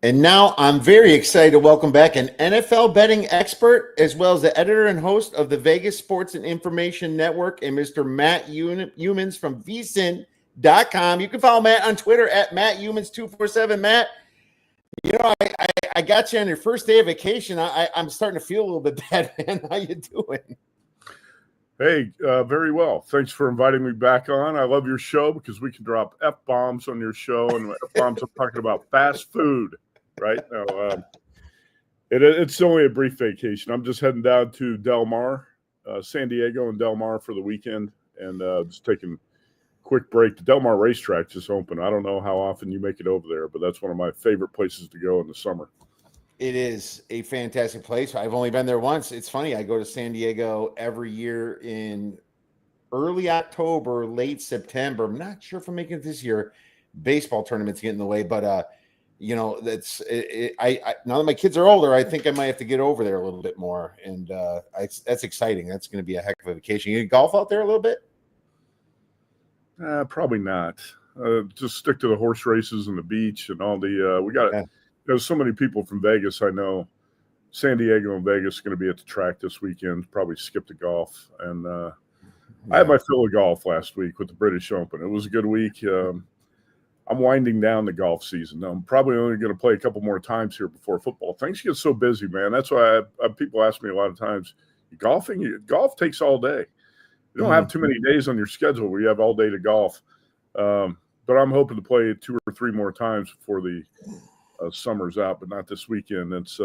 And now I'm very excited to welcome back an NFL betting expert, as well as the editor and host of the Vegas Sports and Information Network, and Mr. Matt Youmans from VSIN.com. You can follow Matt on Twitter at Matt Youmans247. Matt, I got you on your first day of vacation. I'm starting to feel a little bit bad, man. How you doing? Hey, very well. Thanks for inviting me back on. I love your show because we can drop F-bombs on your show, and F-bombs I'm talking about fast food, right? Now, it's only a brief vacation. I'm just heading down to Del Mar, San Diego and Del Mar for the weekend, and just taking a quick break. The Del Mar racetrack just opened. I don't know how often you make it over there, but that's one of my favorite places to go in the summer. It is a fantastic place. I've only been there once. It's funny. I go to San Diego every year in early October, late September. I'm not sure if I'm making it this year. Baseball tournaments get in the way, but that's it. I now that my kids are older, I think I might have to get over there a little bit more, and that's exciting. That's going to be a heck of a vacation. You golf out there a little bit? Probably not. Just stick to the horse races and the beach and all the. We got. Yeah. There's so many people from Vegas. I know San Diego and Vegas are going to be at the track this weekend. Probably skip the golf. And I had my fill of golf last week with the British Open. It was a good week. I'm winding down the golf season. I'm probably only going to play a couple more times here before football. Things get so busy, man. That's why people ask me a lot of times, golf takes all day. You don't have too many days on your schedule where you have all day to golf. But I'm hoping to play 2 or 3 more times before the summer's out, but not this weekend. It's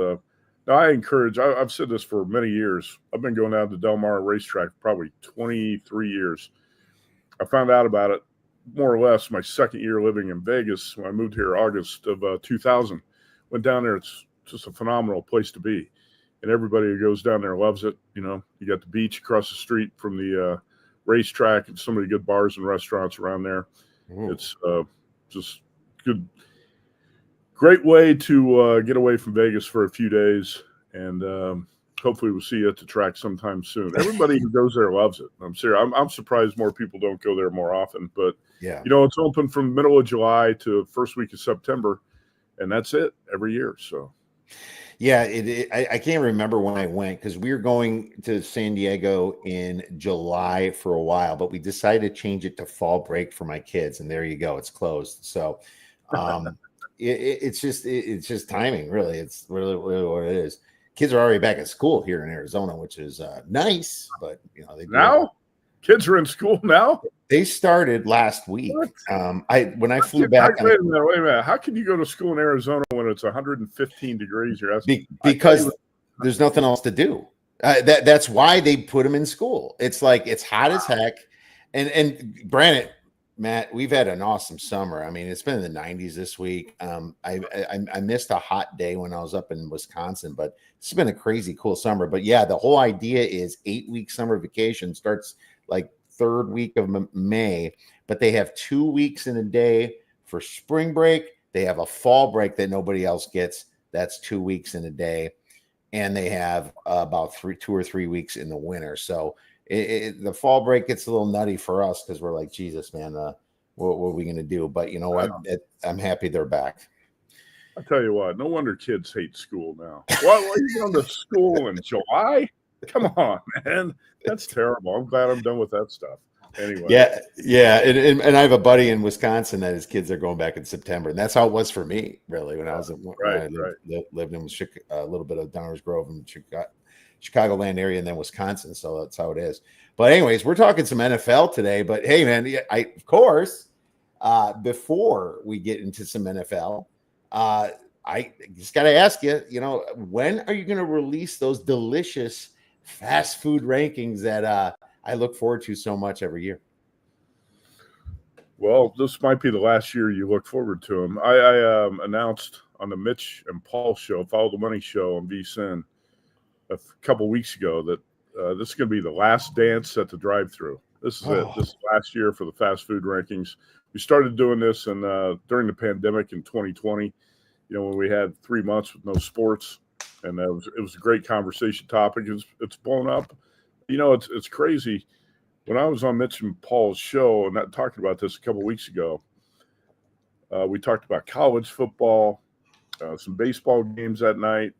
I encourage. I've said this for many years. I've been going down to Del Mar racetrack for probably 23 years. I found out about it more or less my second year living in Vegas when I moved here August of 2000. Went down there. It's just a phenomenal place to be, and everybody who goes down there loves it. You got the beach across the street from the racetrack, and so many good bars and restaurants around there. It's just good. Great way to get away from Vegas for a few days, and hopefully we'll see you at the track sometime soon. Everybody who goes there loves it. I'm serious. I'm surprised more people don't go there more often, but it's open from the middle of July to first week of September, and that's it every year. So, yeah, I can't remember when I went because we were going to San Diego in July for a while, but we decided to change it to fall break for my kids, and there you go, it's closed. So. It's just timing, really. It's really what it is. Kids are already back at school here in Arizona, which is nice, but kids are in school now. They started last week. When I flew back. Wait a minute. How can you go to school in Arizona when it's 115 degrees? Because there's nothing else to do. That's why they put them in school. It's like it's hot as heck, and granted. Matt, we've had an awesome summer. I mean, it's been in the 90s this week. I missed a hot day when I was up in Wisconsin, but it's been a crazy cool summer. But yeah, the whole idea is 8-week summer vacation starts like 3rd week of May, but they have 2 weeks in a day for spring break. They have a fall break that nobody else gets. That's 2 weeks in a day. And they have about 2 or 3 weeks in the winter. So the fall break gets a little nutty for us because we're like, Jesus, man, what are we going to do? But you know what? I'm happy they're back. I'll tell you what, no wonder kids hate school now. Why are you going to school in July? Come on, man. That's terrible. I'm glad I'm done with that stuff. Anyway. Yeah. And I have a buddy in Wisconsin that his kids are going back in September. And that's how it was for me, really, when I was lived in a little bit of Downers Grove in Chicagoland area and then Wisconsin. So that's how it is. But anyways, we're talking some NFL today. But hey, man, of course, before we get into some NFL, I just got to ask you, when are you going to release those delicious fast food rankings that I look forward to so much every year? Well, this might be the last year you look forward to them. I announced on the Mitch and Paul show, Follow the Money show on VSIN, a couple weeks ago that this is going to be the last dance at the drive-thru. This is it. This is last year for the fast food rankings. We started doing this during the pandemic in 2020, when we had 3 months with no sports, and it was a great conversation topic. It's blown up. It's crazy. When I was on Mitch and Paul's show and talking about this a couple weeks ago, we talked about college football, some baseball games that night,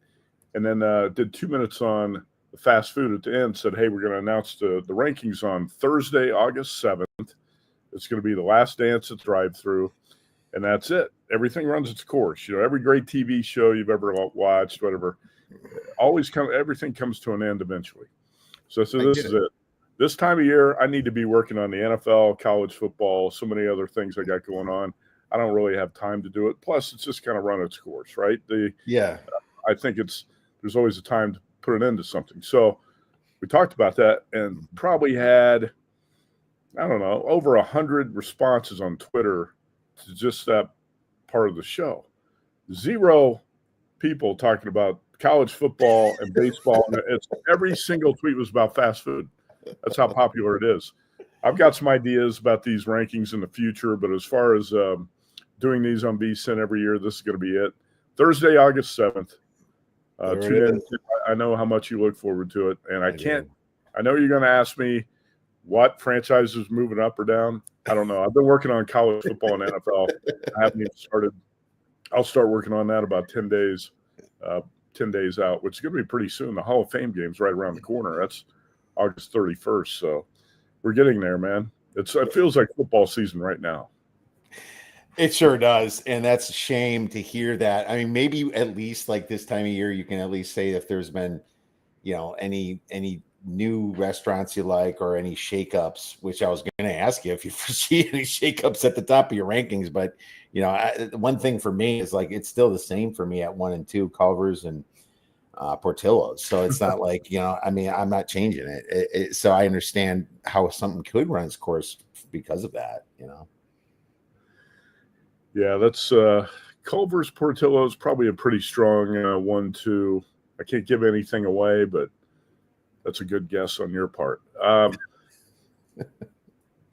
and then did 2 minutes on the fast food at the end. Said, hey, we're going to announce the rankings on Thursday, August 7th. It's going to be the last dance at drive-through, and that's it. Everything runs its course. Every great TV show you've ever watched, whatever, everything comes to an end eventually. So this is it. This time of year, I need to be working on the NFL, college football, so many other things I got going on. I don't really have time to do it. Plus, it's just kind of run its course, right? I think there's always a time to put an end to something. So we talked about that and probably had, I don't know, over 100 responses on Twitter to just that part of the show. 0 people talking about college football and baseball. And every single tweet was about fast food. That's how popular it is. I've got some ideas about these rankings in the future, but as far as doing these on VSIN every year, this is going to be it. Thursday, August 7th. Tune in. I know how much you look forward to it, and I know you're going to ask me what franchise is moving up or down. I don't know. I've been working on college football and NFL. I haven't even started. I'll start working on that about 10 days out, which is going to be pretty soon. The Hall of Fame game's right around the corner. That's August 31st. So we're getting there, man. It feels like football season right now. It sure does. And that's a shame to hear that. I mean, maybe at least like this time of year, you can at least say if there's been, any new restaurants you like or any shakeups, which I was going to ask you if you foresee any shakeups at the top of your rankings. But, one thing for me is like, it's still the same for me at 1 and 2, Culver's and Portillo's. So it's not like, I'm not changing it. So I understand how something could run its course because of that, Yeah, that's Culver's, Portillo's, probably a pretty strong 1-2. I can't give anything away, but that's a good guess on your part.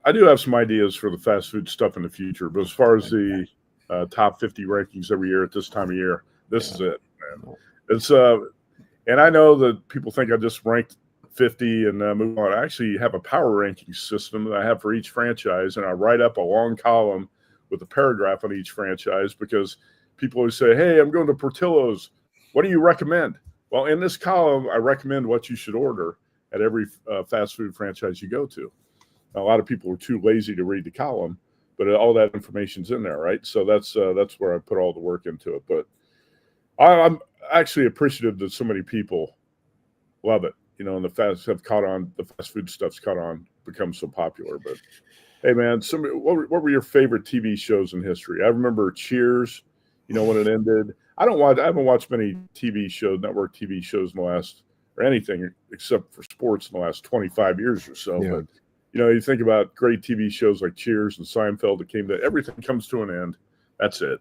I do have some ideas for the fast food stuff in the future, but as far as the top 50 rankings every year at this time of year, this is it, man. It's and I know that people think I just ranked 50 and move on. I actually have a power ranking system that I have for each franchise, and I write up a long column with a paragraph on each franchise because people always say, hey, I'm going to Portillo's. What do you recommend? Well, in this column, I recommend what you should order at every fast food franchise you go to. Now, a lot of people are too lazy to read the column, but all that information's in there, right? So that's where I put all the work into it. But I'm actually appreciative that so many people love it, and the fast food stuff's caught on, become so popular. But hey, man, what were your favorite TV shows in history? I remember Cheers, when it ended. I haven't watched many network TV shows or anything except for sports in the last 25 years or so. Yeah. But, you think about great TV shows like Cheers and Seinfeld, everything comes to an end. That's it.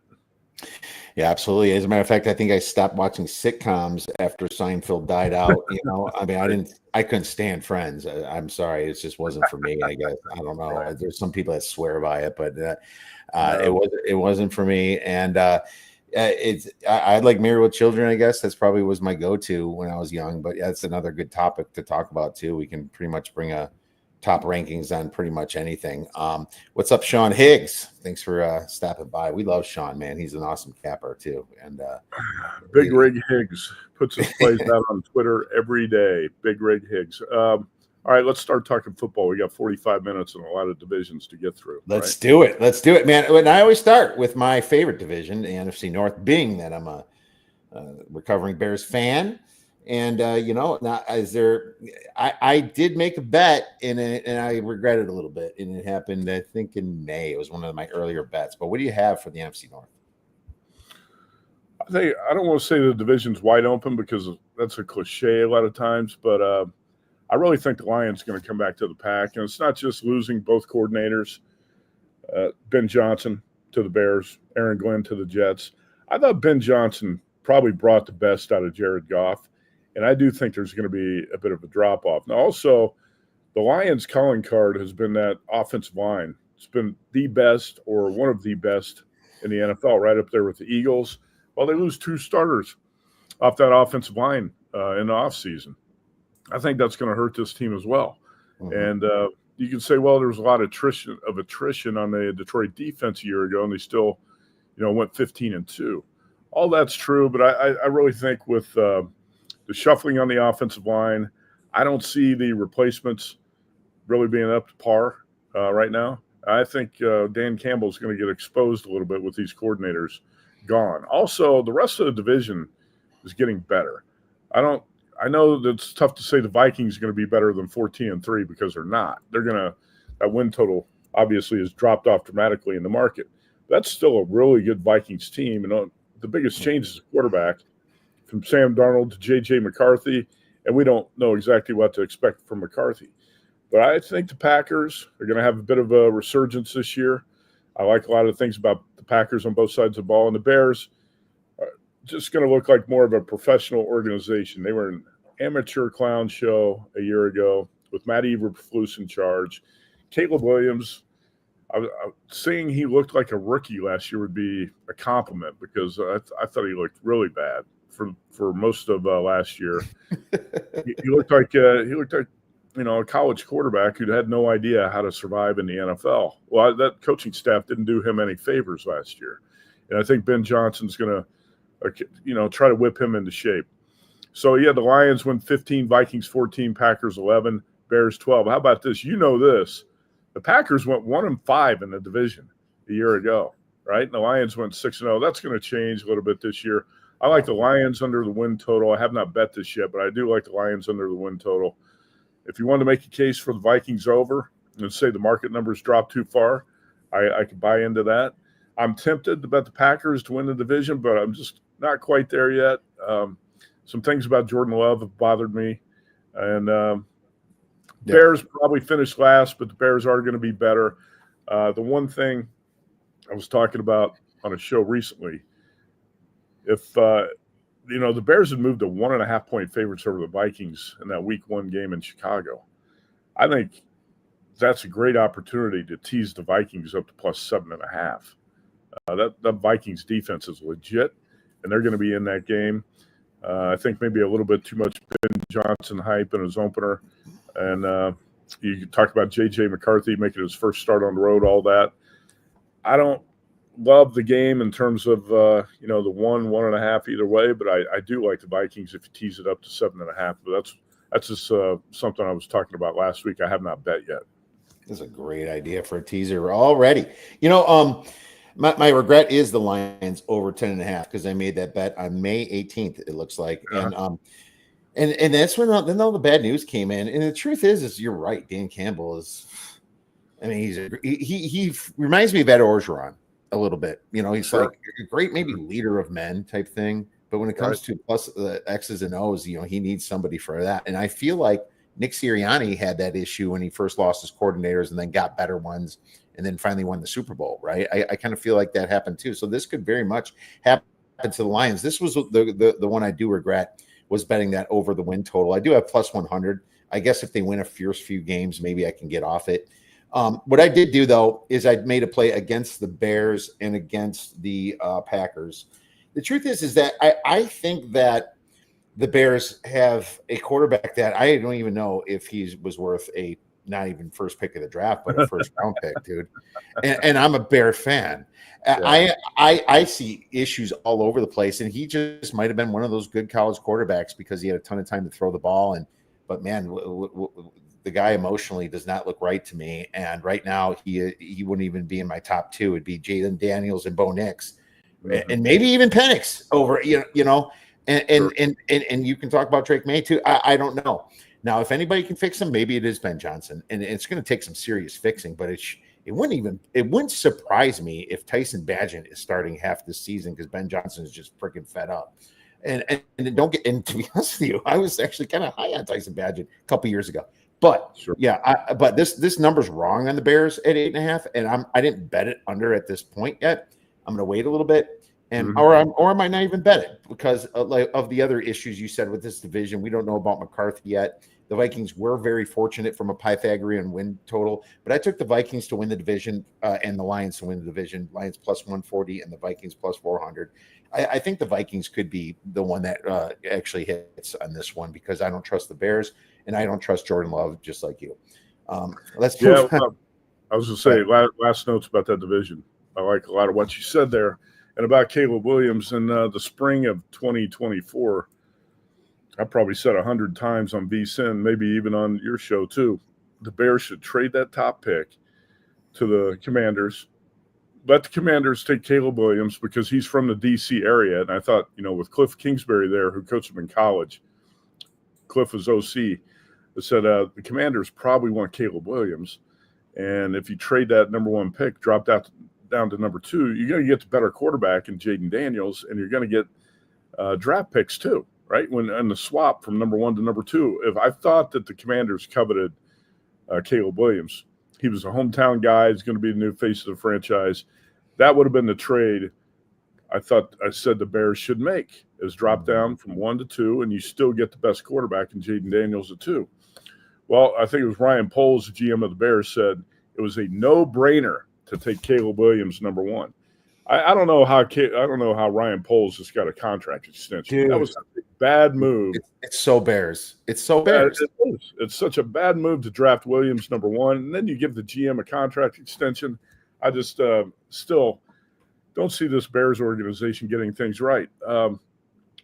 Yeah, absolutely. As a matter of fact, I think I stopped watching sitcoms after Seinfeld died out. I couldn't stand Friends. I'm sorry. It just wasn't for me, I guess. I don't know. Right. There's some people that swear by it, but it wasn't for me. And I like Married with Children, I guess. That's probably was my go-to when I was young, but that's another good topic to talk about too. We can pretty much bring a top rankings on pretty much anything. What's up, Sean Higgs? Thanks for stopping by. We love Sean, man. He's an awesome capper too. And Big Rig Higgs puts his plays out on Twitter every day. Big Rig Higgs. All right, let's start talking football. We got 45 minutes and a lot of divisions to get through. Let's do it, man. And I always start with my favorite division, the NFC North, being that I'm a recovering Bears fan. And now I did make a bet in it, and I regret it a little bit. And it happened, I think, in May. It was one of my earlier bets. But what do you have for the NFC North? I don't want to say the division's wide open because that's a cliche a lot of times, but I really think the Lions are going to come back to the pack. And it's not just losing both coordinators, Ben Johnson to the Bears, Aaron Glenn to the Jets. I thought Ben Johnson probably brought the best out of Jared Goff. And I do think there's going to be a bit of a drop-off. Now, also, the Lions' calling card has been that offensive line. It's been the best or one of the best in the NFL, right up there with the Eagles. Well, they lose 2 starters off that offensive line in the offseason. I think that's going to hurt this team as well. Mm-hmm. And you can say, well, there was a lot of attrition on the Detroit defense a year ago, and they still, went 15-2. all that's true, but I really think with the shuffling on the offensive line, I don't see the replacements really being up to par right now. I think Dan Campbell's going to get exposed a little bit with these coordinators gone. Also, the rest of the division is getting better. I know that it's tough to say the Vikings are going to be better than 14-3 because they're not. That win total obviously has dropped off dramatically in the market. That's still a really good Vikings team. And the biggest change is quarterback from Sam Darnold to J.J. McCarthy, and we don't know exactly what to expect from McCarthy. But I think the Packers are going to have a bit of a resurgence this year. I like a lot of things about the Packers on both sides of the ball, and the Bears are just going to look like more of a professional organization. They were an amateur clown show a year ago with Matt Eberflus in charge. Caleb Williams, saying he looked like a rookie last year would be a compliment because I thought he looked really bad for most of last year. he looked like a college quarterback who had no idea how to survive in the NFL. Well, that coaching staff didn't do him any favors last year, and I think Ben Johnson's going to try to whip him into shape. So the Lions win 15, Vikings 14, Packers 11, Bears 12. How about this? This. The Packers went 1-5 in the division a year ago, right? And the Lions went 6-0. That's going to change a little bit this year. I like the Lions under the win total. I have not bet this yet, but I do like the Lions under the win total. If you want to make a case for the Vikings over and say the market numbers dropped too far, I could buy into that. I'm tempted to bet the Packers to win the division, but I'm just not quite there yet. Some things about Jordan Love have bothered me. And Bears probably finished last, but the Bears are going to be better. The one thing I was talking about on a show recently, if the Bears had moved to 1.5-point favorites over the Vikings in that Week 1 game in Chicago, I think that's a great opportunity to tease the Vikings up to plus 7.5. That Vikings defense is legit, and they're going to be in that game. I think maybe a little bit too much Ben Johnson hype in his opener. And you talk about J.J. McCarthy making his first start on the road, all that. I don't love the game in terms of, the 1.5 either way, but I do like the Vikings if you tease it up to 7.5. But that's just something I was talking about last week. I have not bet yet. That's a great idea for a teaser already. My regret is the Lions over 10.5 because I made that bet on May 18th, it looks like. Uh-huh. And that's when then all the bad news came in. And the truth is you're right. Dan Campbell is, he reminds me of Ed Orgeron a little bit. He's like a great maybe leader of men type thing. But when it comes to plus the X's and O's, he needs somebody for that. And I feel like Nick Sirianni had that issue when he first lost his coordinators and then got better ones and then finally won the Super Bowl, right? I kind of feel like that happened too. So this could very much happen to the Lions. This was the one I do regret was betting that over the win total. I do have plus 100. I guess if they win a first few games, maybe I can get off it. What I did do, though, is I made a play against the Bears and against the Packers. The truth is that I think that the Bears have a quarterback that I don't even know if he was worth a not even first pick of the draft, but a first round pick, dude. And I'm a Bear fan. Yeah. I see issues all over the place, and he just might have been one of those good college quarterbacks because he had a ton of time to throw the ball. But man, the guy emotionally does not look right to me. And right now, he wouldn't even be in my top two. It'd be Jalen Daniels and Bo Nix, and maybe even Penix over. And you can talk about Drake May too. I don't know. Now, if anybody can fix him, maybe it is Ben Johnson, and it's going to take some serious fixing. But it wouldn't surprise me if Tyson Bagent is starting half this season because Ben Johnson is just freaking fed up. And to be honest with you, I was actually kind of high on Tyson Bagent a couple years ago. But but this number's wrong on the Bears at 8.5, and I didn't bet it under at this point yet. I'm going to wait a little bit. And or I might not even bet it because of the other issues you said with this division. We don't know about McCarthy yet. The Vikings were very fortunate from a Pythagorean win total, but I took the Vikings to win the division and the Lions to win the division. Lions plus 140 and the Vikings plus 400. I think the Vikings could be the one that actually hits on this one because I don't trust the Bears and I don't trust Jordan Love just like you. Let's move on. I was going to say last notes about that division. I like a lot of what you said there. And about Caleb Williams, in the spring of 2024, I probably said 100 times on VSIN, maybe even on your show too, the Bears should trade that top pick to the Commanders. Let the Commanders take Caleb Williams because he's from the D.C. area. And I thought, with Cliff Kingsbury there, who coached him in college, Cliff was OC, that said the Commanders probably want Caleb Williams. And if you trade that number one pick, drop that down to number two, you're going to get the better quarterback in Jaden Daniels, and you're going to get draft picks too, right? When in the swap from number one to number two, if I thought that the Commanders coveted Caleb Williams, he was a hometown guy. He's going to be the new face of the franchise. That would have been the trade I said the Bears should make, is drop down from 1 to 2, and you still get the best quarterback in Jaden Daniels at 2. Well, I think it was Ryan Poles, the GM of the Bears, said it was a no-brainer to take Caleb Williams number 1. I don't know how Ryan Poles just got a contract extension. Dude, that was a bad move. It's so Bears. It's so Bears. It's such a bad move to draft Williams number 1, and then you give the GM a contract extension. I just still don't see this Bears organization getting things right.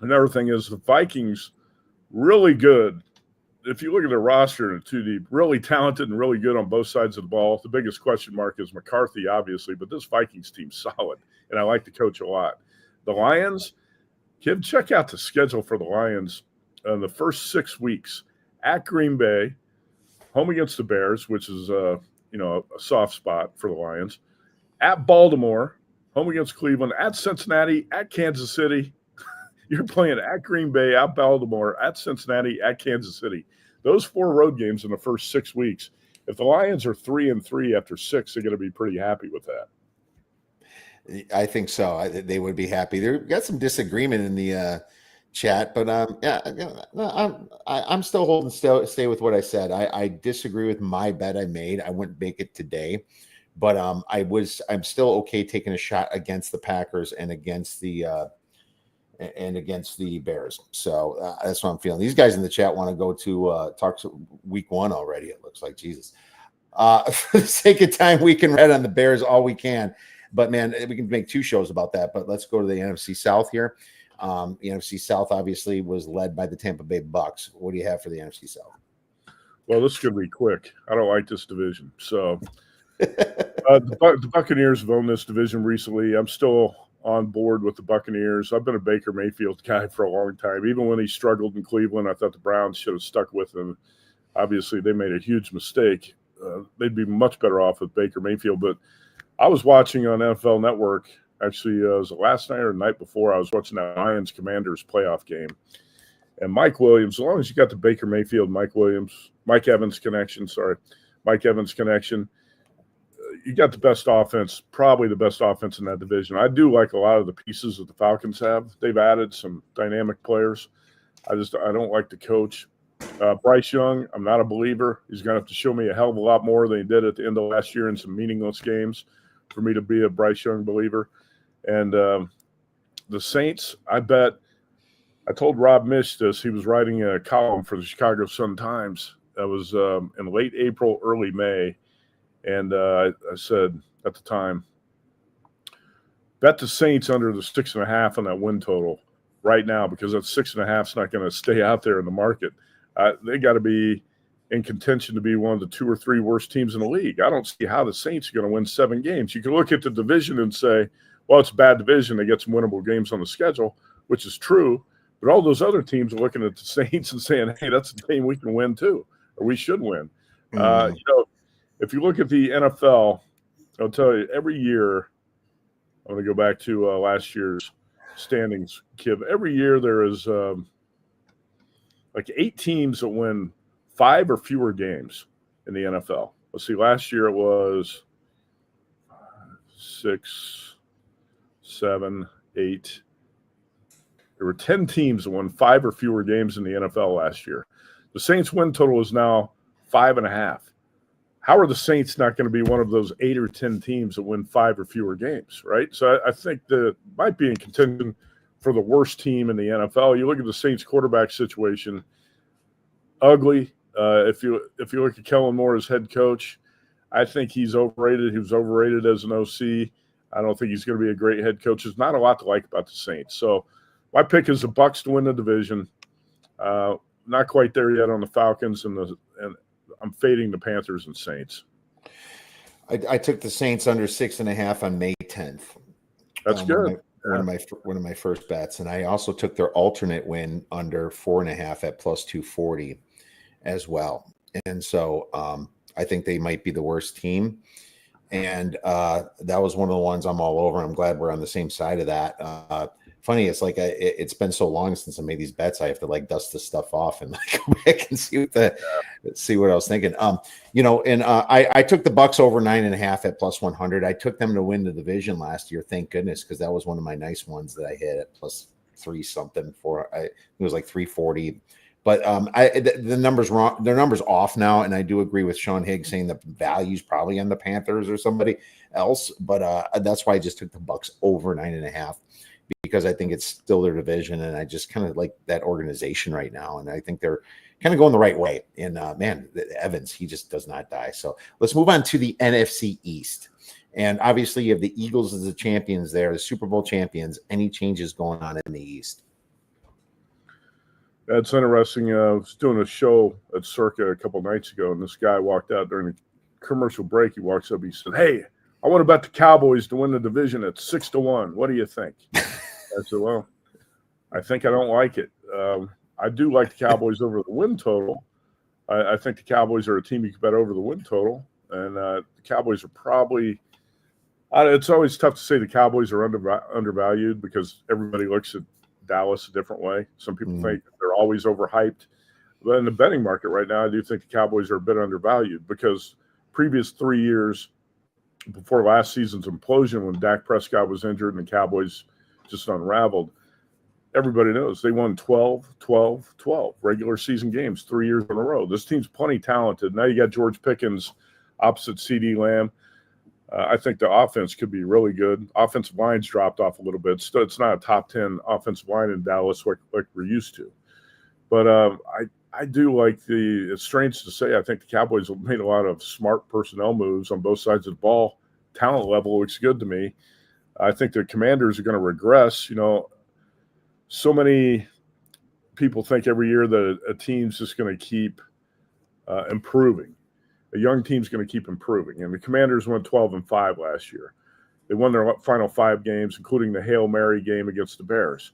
Another thing is the Vikings, really good. If you look at their roster in 2 deep, really talented and really good on both sides of the ball. The biggest question mark is McCarthy, obviously, but this Vikings team's solid, and I like the coach a lot. The Lions, Kiev, check out the schedule for the Lions in the first 6 weeks. At Green Bay, home against the Bears, which is a soft spot for the Lions. At Baltimore, home against Cleveland. At Cincinnati, at Kansas City. You're playing at Green Bay, at Baltimore, at Cincinnati, at Kansas City. Those 4 road games in the first 6 weeks. If the Lions are 3-3 after 6, they're going to be pretty happy with that. I think so. They would be happy. There got some disagreement in the chat, but I'm still holding stay with what I said. I disagree with my bet I made. I wouldn't make it today, but I'm still okay taking a shot against the Packers and against the Bears. So that's what I'm feeling. These guys in the chat want to go to talk to week 1 already. It looks like Jesus. For the sake of time, we can read on the Bears all we can. But, man, we can make 2 shows about that. But let's go to the NFC South here. The NFC South obviously was led by the Tampa Bay Bucks. What do you have for the NFC South? Well, this is going to be quick. I don't like this division. So the Buccaneers have owned this division recently. I'm still on board with the Buccaneers. I've been a Baker Mayfield guy for a long time. Even when he struggled in Cleveland, I thought the Browns should have stuck with him. Obviously, they made a huge mistake. They'd be much better off with Baker Mayfield. But I was watching on NFL Network, actually, it was last night or the night before, I was watching that Lions-Commanders playoff game. And Mike Williams, as long as you got the Baker Mayfield, Mike Evans connection, you got the best offense, probably the best offense in that division. I do like a lot of the pieces that the Falcons have. They've added some dynamic players. I don't like the coach. Bryce Young, I'm not a believer. He's going to have to show me a hell of a lot more than he did at the end of last year in some meaningless games for me to be a Bryce Young believer. And the Saints, I told Rob Mish this. He was writing a column for the Chicago Sun-Times. That was in late April, early May. And I said at the time, bet the Saints under the 6.5 on that win total right now, because that 6.5 is not going to stay out there in the market. They got to be in contention to be one of the 2 or 3 worst teams in the league. I don't see how the Saints are going to win 7 games. You can look at the division and say, well, it's a bad division. They get some winnable games on the schedule, which is true. But all those other teams are looking at the Saints and saying, hey, that's a game we can win too, or we should win. If you look at the NFL, I'll tell you, every year, I'm going to go back to last year's standings, Kib. Every year there is like 8 teams that win 5 or fewer games in the NFL. Let's see, last year it was 6, 7, 8. There were 10 teams that won 5 or fewer games in the NFL last year. The Saints win total is now 5.5. How are the Saints not going to be one of those 8 or 10 teams that win 5 or fewer games, right? So I think that might be in contention for the worst team in the NFL. You look at the Saints quarterback situation, ugly. If you look at Kellen Moore as head coach, I think he's overrated. He was overrated as an OC. I don't think he's going to be a great head coach. There's not a lot to like about the Saints. So my pick is the Bucs to win the division. Not quite there yet on the Falcons, and I'm fading the Panthers and Saints. I took the Saints under 6.5 on May 10th. That's good. One of my first bets, and I also took their alternate win under 4.5 at plus 240 as well. And so I think they might be the worst team. And that was one of the ones I'm all over. I'm glad we're on the same side of that. Funny, it's like it's been so long since I made these bets. I have to like dust this stuff off and like go back and see what I was thinking. I took the Bucs over 9.5 at plus 100. I took them to win the division last year. Thank goodness, because that was one of my nice ones that I hit at plus 3 something for. It was like 340. But the numbers wrong. Their numbers off now, and I do agree with Sean Higgs saying the value's probably on the Panthers or somebody else. But that's why I just took the Bucs over 9.5. Because I think it's still their division, and I just kind of like that organization right now, and I think they're kind of going the right way. And man, Evans, he just does not die. So let's move on to the NFC East, and obviously you have the Eagles as the champions there, the Super Bowl champions. Any changes going on in the East? That's interesting. I was doing a show at Circa a couple nights ago, and this guy walked out during the commercial break. He walks up, he said, "Hey, I want to bet the Cowboys to win the division at 6-1. What do you think?" I said, "Well, I think I don't like it. I do like the Cowboys over the win total. I think the Cowboys are a team you can bet over the win total. And the Cowboys are probably it's always tough to say the Cowboys are undervalued because everybody looks at Dallas a different way. Some people think they're always overhyped. But in the betting market right now, I do think the Cowboys are a bit undervalued because previous 3 years before last season's implosion when Dak Prescott was injured and the Cowboys just unraveled, everybody knows they won 12 regular season games 3 years in a row. This team's plenty talented. Now you got George Pickens opposite CD Lamb. I think the offense could be really good. Offensive line's dropped off a little bit. So it's not a top 10 offensive line in Dallas like we're used to. But I do like it's strange to say, I think the Cowboys have made a lot of smart personnel moves on both sides of the ball. Talent level looks good to me. I think the Commanders are going to regress. So many people think every year that a team's just going to keep improving. A young team's going to keep improving. And the Commanders went 12-5 last year. They won their final 5 games, including the Hail Mary game against the Bears.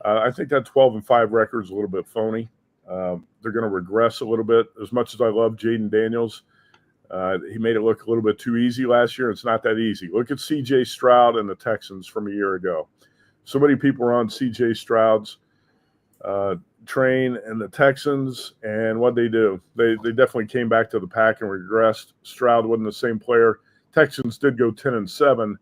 I think that 12-5 record is a little bit phony. They're going to regress a little bit. As much as I love Jaden Daniels, he made it look a little bit too easy last year. It's not that easy. Look at C.J. Stroud and the Texans from a year ago. So many people are on C.J. Stroud's train and the Texans, and what they do, they definitely came back to the pack and regressed. Stroud wasn't the same player. Texans did go 10-7,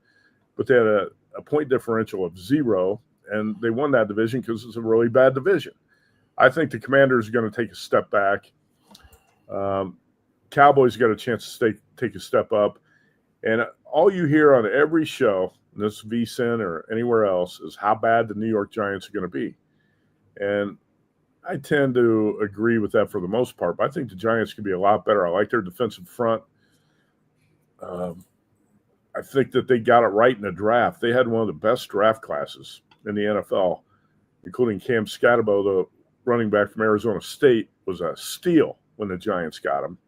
but they had a point differential of 0, and they won that division because it's a really bad division. I think the Commanders are going to take a step back. Cowboys got a chance to take a step up. And all you hear on every show, this VSIN or anywhere else, is how bad the New York Giants are going to be. And I tend to agree with that for the most part. But I think the Giants could be a lot better. I like their defensive front. I think that they got it right in the draft. They had one of the best draft classes in the NFL, including Cam Scatterbo, the running back from Arizona State, was a steal when the Giants got him.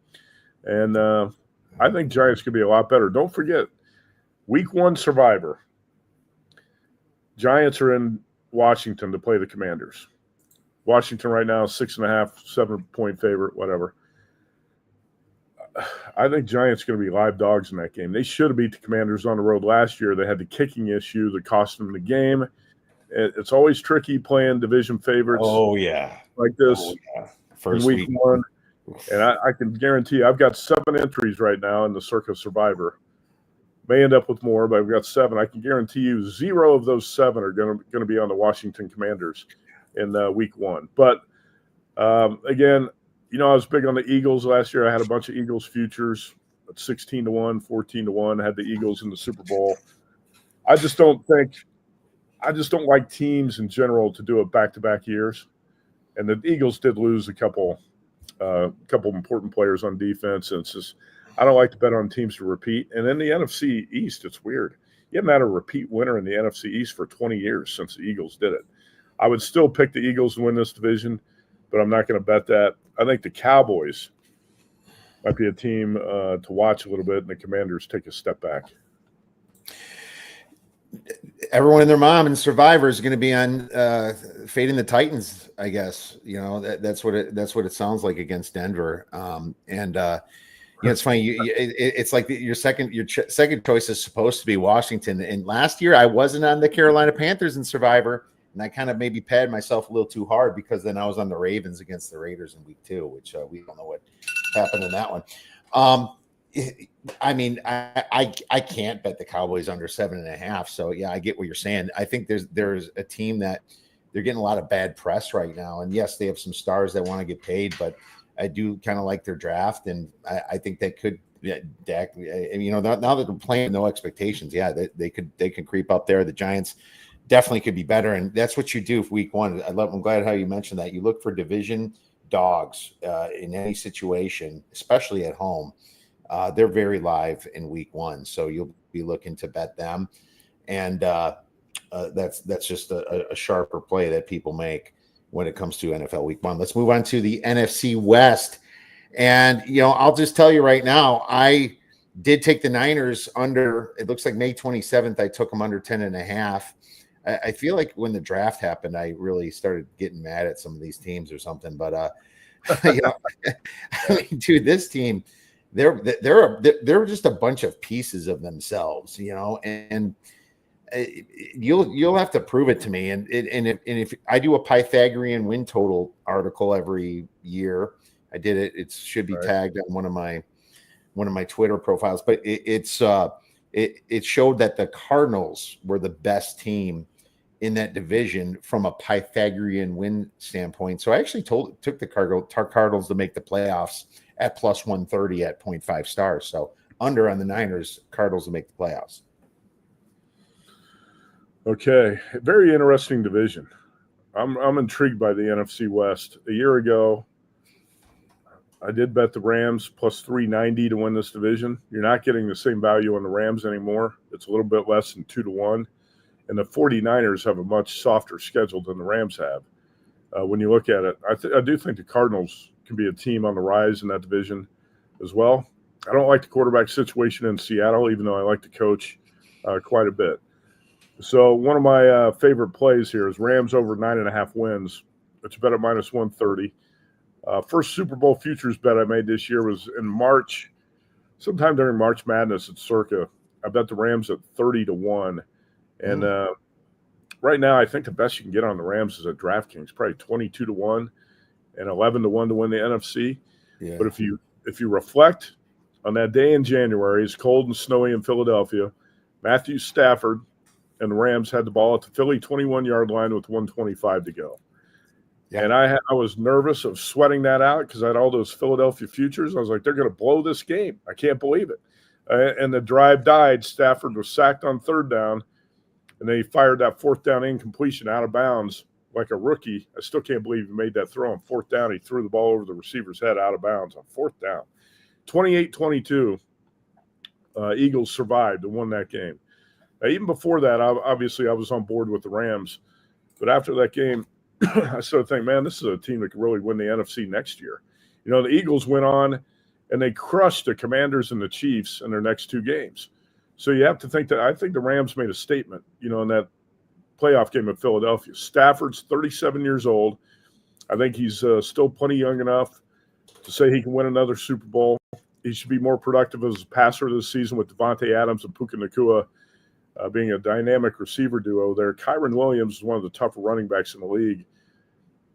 And I think Giants could be a lot better. Don't forget, Week 1 Survivor. Giants are in Washington to play the Commanders. Washington right now is 6.5, 7-point favorite, whatever. I think Giants are going to be live dogs in that game. They should have beat the Commanders on the road last year. They had the kicking issue that cost them the game. It's always tricky playing division favorites. Oh, yeah. Like this. Oh, yeah. First week 1. And I can guarantee you, I've got 7 entries right now in the Circa Survivor. May end up with more, but I've got 7. I can guarantee you 0 of those 7 are going to be on the Washington Commanders in week 1. But, again, I was big on the Eagles last year. I had a bunch of Eagles futures at 16-1, 14-1. I had the Eagles in the Super Bowl. I just don't like teams in general to do it back-to-back years. And the Eagles did lose a couple important players on defense. And it's just, I don't like to bet on teams to repeat. And in the NFC East, it's weird. You haven't had a repeat winner in the NFC East for 20 years since the Eagles did it. I would still pick the Eagles to win this division, but I'm not going to bet that. I think the Cowboys might be a team to watch a little bit, and the Commanders take a step back. Everyone and their mom and Survivor is going to be on fading the Titans, I guess. That's what it sounds like against Denver. It's funny. It's like your second choice is supposed to be Washington. And last year I wasn't on the Carolina Panthers in Survivor, and I kind of maybe padded myself a little too hard because then I was on the Ravens against the Raiders in week 2, which we don't know what happened in that one. I mean, I can't bet the Cowboys under 7.5. So yeah, I get what you're saying. I think there's a team that they're getting a lot of bad press right now, and yes, they have some stars that want to get paid, but I do kind of like their draft, and I think they could. Dak, now that they're playing no expectations, yeah, they could creep up there. The Giants definitely could be better, and that's what you do for week 1. I'm glad how you mentioned that. You look for division dogs in any situation, especially at home. They're very live in week 1, so you'll be looking to bet them, and that's just a sharper play that people make when it comes to NFL week 1. Let's move on to the NFC West, and I'll just tell you right now, I did take the Niners under. It looks like May 27th. I took them under 10.5. I feel like when the draft happened, I really started getting mad at some of these teams or something, but I mean, dude, this team. They're just a bunch of pieces of themselves, and you'll have to prove it to me. And if I do a Pythagorean win total article every year, I did it. It should be tagged on one of my Twitter profiles, but it showed that the Cardinals were the best team in that division from a Pythagorean win standpoint. So I actually took the Cardinals to make the playoffs at plus 130 at 0.5 stars. So under on the Niners, Cardinals will make the playoffs. Okay. Very interesting division. I'm intrigued by the NFC West. A year ago, I did bet the Rams plus 390 to win this division. You're not getting the same value on the Rams anymore. It's a little bit less than 2-1. And the 49ers have a much softer schedule than the Rams have. When you look at it, I do think the Cardinals can be a team on the rise in that division as well. I don't like the quarterback situation in Seattle, even though I like the coach quite a bit. So one of my favorite plays here is Rams over 9.5 wins. It's a bet at minus 130. First Super Bowl futures bet I made this year was in March, sometime during March Madness at Circa. I bet the Rams at 30-1. And right now, I think the best you can get on the Rams is at DraftKings, probably 22-1 and 11-1 to win the NFC. Yeah. But if you reflect on that day in January, it's cold and snowy in Philadelphia. Matthew Stafford and the Rams had the ball at the Philly 21-yard line with 1:25 to go. Yeah. And I was nervous of sweating that out because I had all those Philadelphia futures. I was like, they're going to blow this game. I can't believe it. And the drive died. Stafford was sacked on 3rd down, and they fired that 4th down incompletion out of bounds like a rookie. I still can't believe he made that throw on 4th down. He threw the ball over the receiver's head out of bounds on 4th down. 28-22, Eagles survived and won that game. Even before that, obviously I was on board with the Rams. But after that game, I started thinking, man, this is a team that could really win the NFC next year. The Eagles went on and they crushed the Commanders and the Chiefs in their next 2 games. So you have to think that I think the Rams made a statement, in that playoff game at Philadelphia. Stafford's 37 years old. I think he's still plenty young enough to say he can win another Super Bowl. He should be more productive as a passer this season with Devontae Adams and Puka Nacua being a dynamic receiver duo there. Kyron Williams is one of the tougher running backs in the league.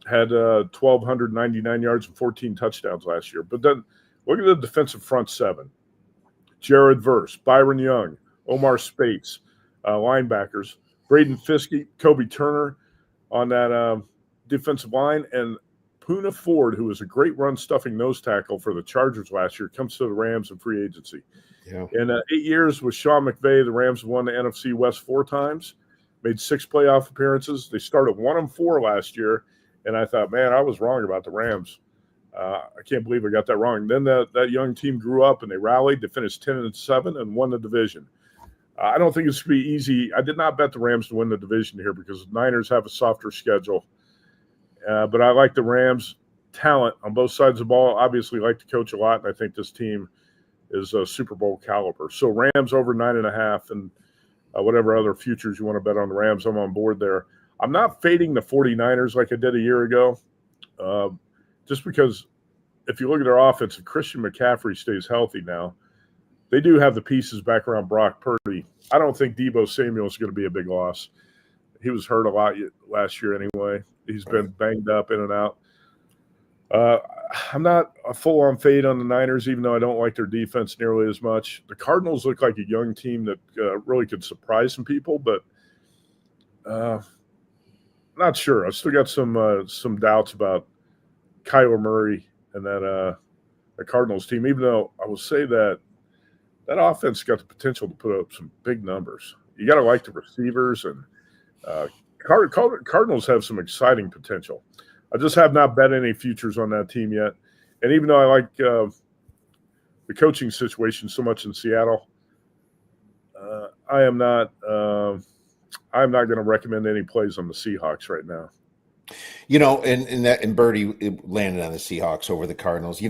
Had 1,299 yards and 14 touchdowns last year. But then look at the defensive front 7. Jared Verse, Byron Young, Omar Spates, linebackers, Braden Fiske, Kobe Turner on that defensive line, and Poona Ford, who was a great run-stuffing nose tackle for the Chargers last year, comes to the Rams in free agency. Yeah. In 8 years with Sean McVay, the Rams won the NFC West 4 times, made 6 playoff appearances. They started 1-4 last year, and I thought, man, I was wrong about the Rams. I can't believe I got that wrong. Then that young team grew up and they rallied. They finished 10-7 and won the division. I don't think it's going to be easy. I did not bet the Rams to win the division here because the Niners have a softer schedule. But I like the Rams' talent on both sides of the ball. Obviously, like the coach a lot, and I think this team is a Super Bowl caliber. So Rams over 9.5, and whatever other futures you want to bet on the Rams, I'm on board there. I'm not fading the 49ers like I did a year ago, just because if you look at their offense, if Christian McCaffrey stays healthy now, they do have the pieces back around Brock Purdy. I don't think Deebo Samuel is going to be a big loss. He was hurt a lot last year anyway. He's been banged up in and out. I'm not a full-on fade on the Niners, even though I don't like their defense nearly as much. The Cardinals look like a young team that really could surprise some people, but not sure. I still got some doubts about Kyler Murray and that the Cardinals team, even though I will say that offense got the potential to put up some big numbers. You got to like the receivers, and Cardinals have some exciting potential. I just have not bet any futures on that team yet. And even though I like the coaching situation so much in Seattle, I'm not going to recommend any plays on the Seahawks right now. And Birdie landed on the Seahawks over the Cardinals.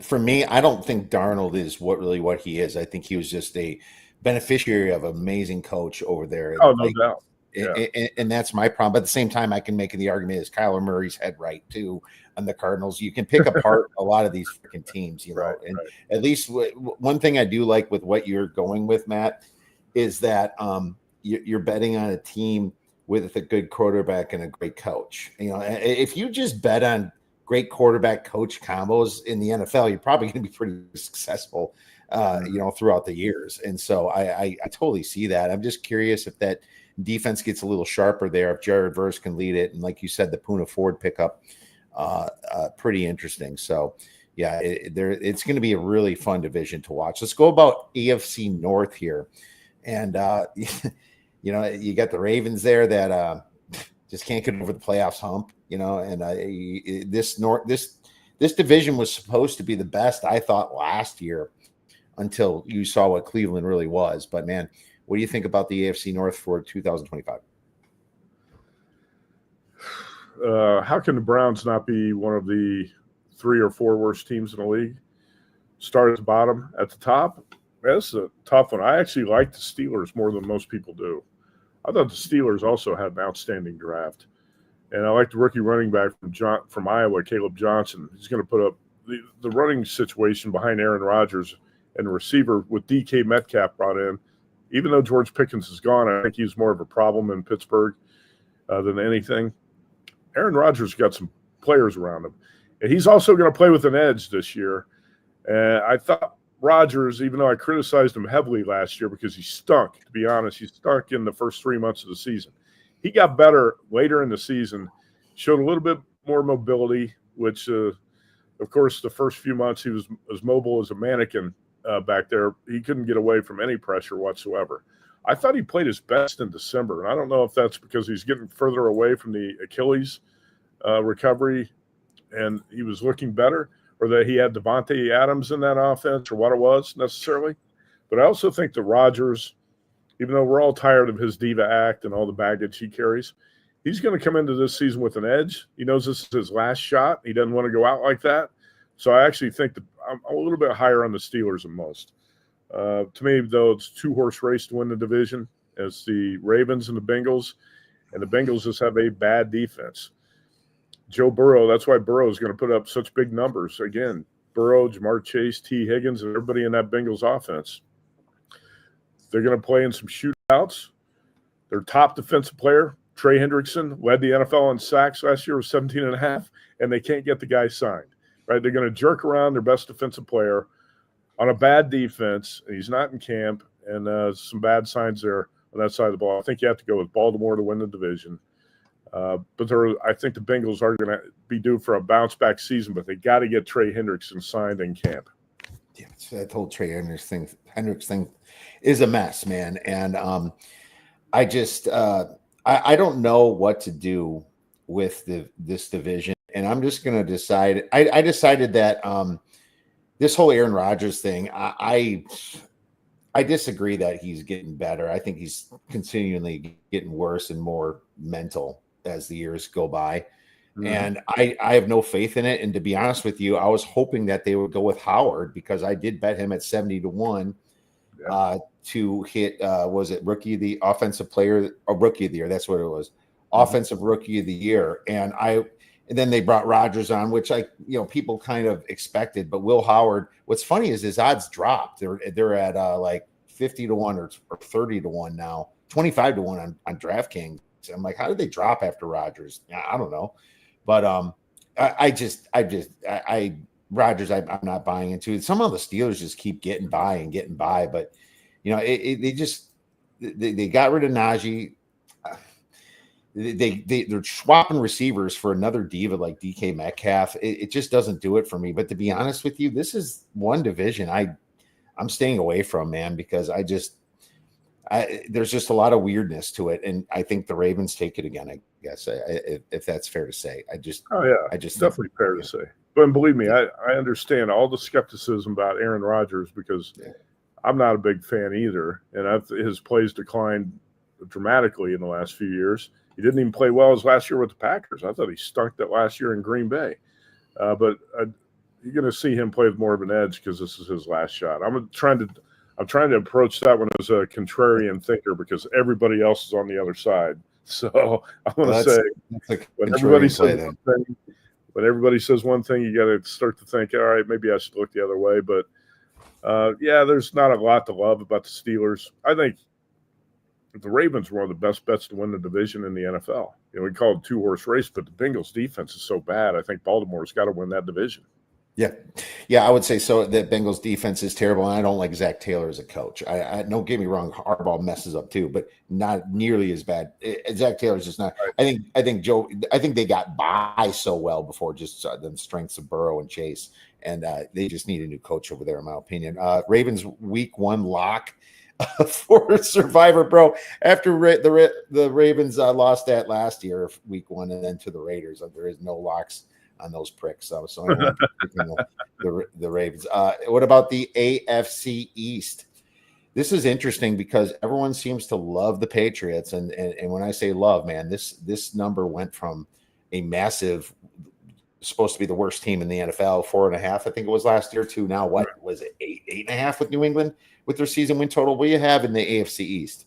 For me, I don't think Darnold is what he is. I think he was just a beneficiary of an amazing coach over there. Oh, no doubt. Yeah. And that's my problem. But at the same time, I can make the argument is Kyler Murray's head right too on the Cardinals. You can pick apart a lot of these freaking teams, right. At least one thing I do like with what you're going with, Matt, is that you're betting on a team with a good quarterback and a great coach. If you just bet on great quarterback coach combos in the NFL, you're probably going to be pretty successful, throughout the years. And so I totally see that. I'm just curious if that defense gets a little sharper there, if Jared Verse can lead it. And like you said, the Poona Ford pickup, pretty interesting. So yeah, it's going to be a really fun division to watch. Let's go about AFC North here. And, you got the Ravens there that just can't get over the playoffs hump, and this division was supposed to be the best, I thought, last year until you saw what Cleveland really was. But man, what do you think about the AFC North for 2025? How can the Browns not be one of the 3 or 4 worst teams in the league? Start at the bottom, at the top. That's a tough one. I actually like the Steelers more than most people do. I thought the Steelers also had an outstanding draft. And I like the rookie running back from Iowa, Caleb Johnson. He's going to put up the running situation behind Aaron Rodgers and the receiver with DK Metcalf brought in. Even though George Pickens is gone, I think he's more of a problem in Pittsburgh than anything. Aaron Rodgers got some players around him. And he's also going to play with an edge this year. And I thought Rodgers, even though I criticized him heavily last year because he stunk, to be honest, he stunk in the first 3 months of the season. He got better later in the season, showed a little bit more mobility, which, of course, the first few months he was as mobile as a mannequin back there. He couldn't get away from any pressure whatsoever. I thought he played his best in December, and I don't know if that's because he's getting further away from the Achilles recovery and he was looking better, or that he had Devontae Adams in that offense, or what it was necessarily. But I also think that Rodgers, even though we're all tired of his diva act and all the baggage he carries, he's going to come into this season with an edge. He knows this is his last shot. He doesn't want to go out like that. So I actually think that I'm a little bit higher on the Steelers than most. To me, though, it's 2-horse race to win the division. It's the Ravens and the Bengals, and the Bengals just have a bad defense. Joe Burrow, that's why Burrow is going to put up such big numbers. Again, Burrow, Jamar Chase, T. Higgins, and everybody in that Bengals offense. They're going to play in some shootouts. Their top defensive player, Trey Hendrickson, led the NFL in sacks last year with 17.5, and they can't get the guy signed. Right? They're going to jerk around their best defensive player on a bad defense. He's not in camp, and some bad signs there on that side of the ball. I think you have to go with Baltimore to win the division. But I think the Bengals are going to be due for a bounce-back season, but they got to get Trey Hendrickson signed in camp. Yeah, that whole Trey Hendricks thing is a mess, man. And I just I don't know what to do with this division, and I'm just going to decide. I decided that this whole Aaron Rodgers thing, I I disagree that he's getting better. I think he's continually getting worse and more mental as the years go by. And I have no faith in it. And to be honest with you, I was hoping that they would go with Howard because I did bet him at 70-1 to hit, was it rookie of the offensive player, or rookie of the year? That's what it was. Offensive rookie of the year. And then they brought Rodgers on, which people kind of expected. But Will Howard, what's funny is his odds dropped. They're at like 50-1 or 30-1 now, 25-1 on DraftKings. I'm like, how did they drop after Rodgers? I don't know. But Rodgers, I'm not buying into it. Some of the Steelers just keep getting by. But they got rid of Najee. They're swapping receivers for another diva like DK Metcalf. It just doesn't do it for me. But to be honest with you, this is one division I'm staying away from, man, because there's just a lot of weirdness to it, and I think the Ravens take it again. I guess if that's fair to say. I just definitely fair to say. But believe me, I understand all the skepticism about Aaron Rodgers because I'm not a big fan either, and his plays declined dramatically in the last few years. He didn't even play well as last year with the Packers. I thought he stunk that last year in Green Bay. But you're going to see him play with more of an edge because this is his last shot. I'm trying to approach that one as a contrarian thinker because everybody else is on the other side. So I'm going to say when everybody says one thing, you got to start to think, all right, maybe I should look the other way. But there's not a lot to love about the Steelers. I think the Ravens were one of the best bets to win the division in the NFL. We call it a two-horse race, but the Bengals defense is so bad. I think Baltimore's got to win that division. Yeah, I would say so. The Bengals defense is terrible, and I don't like Zach Taylor as a coach. I don't get me wrong, Harbaugh messes up too, but not nearly as bad. Zach Taylor's just not. I think they got by so well before just the strengths of Burrow and Chase, and they just need a new coach over there, in my opinion. Ravens week 1 lock for Survivor, bro. After the Ravens lost that last year, week 1, and then to the Raiders, there is no locks on those pricks. So I'm picking the Ravens. What about the AFC East? This is interesting because everyone seems to love the Patriots, and when I say love, man, this number went from a massive, supposed to be the worst team in the NFL, 4.5, I think it was last year, to now what was it, 8.5 with New England with their season win total. What do you have in the AFC East?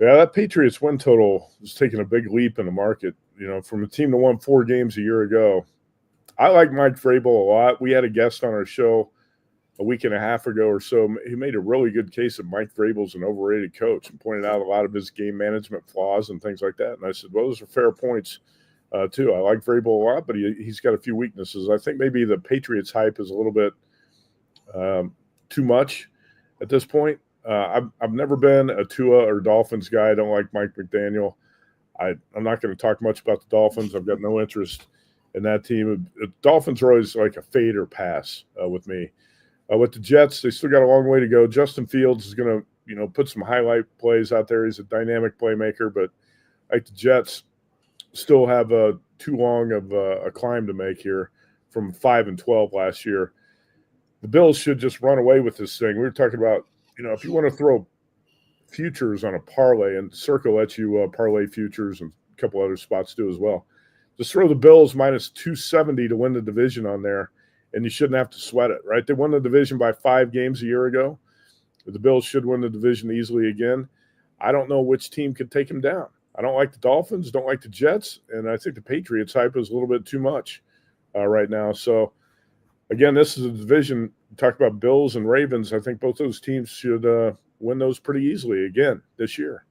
Yeah, that Patriots win total is taking a big leap in the market. From a team that won 4 games a year ago. I like Mike Vrabel a lot. We had a guest on our show a week and a half ago or so. He made a really good case that Mike Vrabel's an overrated coach and pointed out a lot of his game management flaws and things like that. And I said, well, those are fair points too. I like Vrabel a lot, but he's got a few weaknesses. I think maybe the Patriots hype is a little bit too much at this point. I've never been a Tua or Dolphins guy. I don't like Mike McDaniel. I'm not going to talk much about the Dolphins. I've got no interest in that team. The Dolphins are always like a fade or pass with me. With the Jets, they still got a long way to go. Justin Fields is going to, put some highlight plays out there. He's a dynamic playmaker, but like the Jets still have too long of a climb to make here from 5-12 last year. The Bills should just run away with this thing. We were talking about, if you want to throw futures on a parlay, and Circle lets you parlay futures and a couple other spots do as well. Just throw the Bills minus 270 to win the division on there, and you shouldn't have to sweat it, right? They won the division by 5 games a year ago. But the Bills should win the division easily again. I don't know which team could take them down. I don't like the Dolphins, don't like the Jets, and I think the Patriots hype is a little bit too much right now. So, again, this is a division. Talk about Bills and Ravens. I think both those teams should win those pretty easily again this year.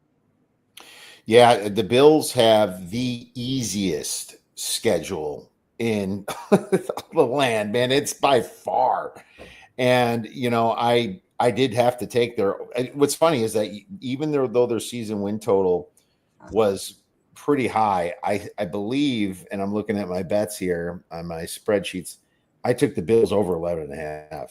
Yeah, the Bills have the easiest schedule in the land, man. It's by far. And, I did have to take their – what's funny is that even though their season win total was pretty high, I believe, and I'm looking at my bets here on my spreadsheets, I took the Bills over 11.5.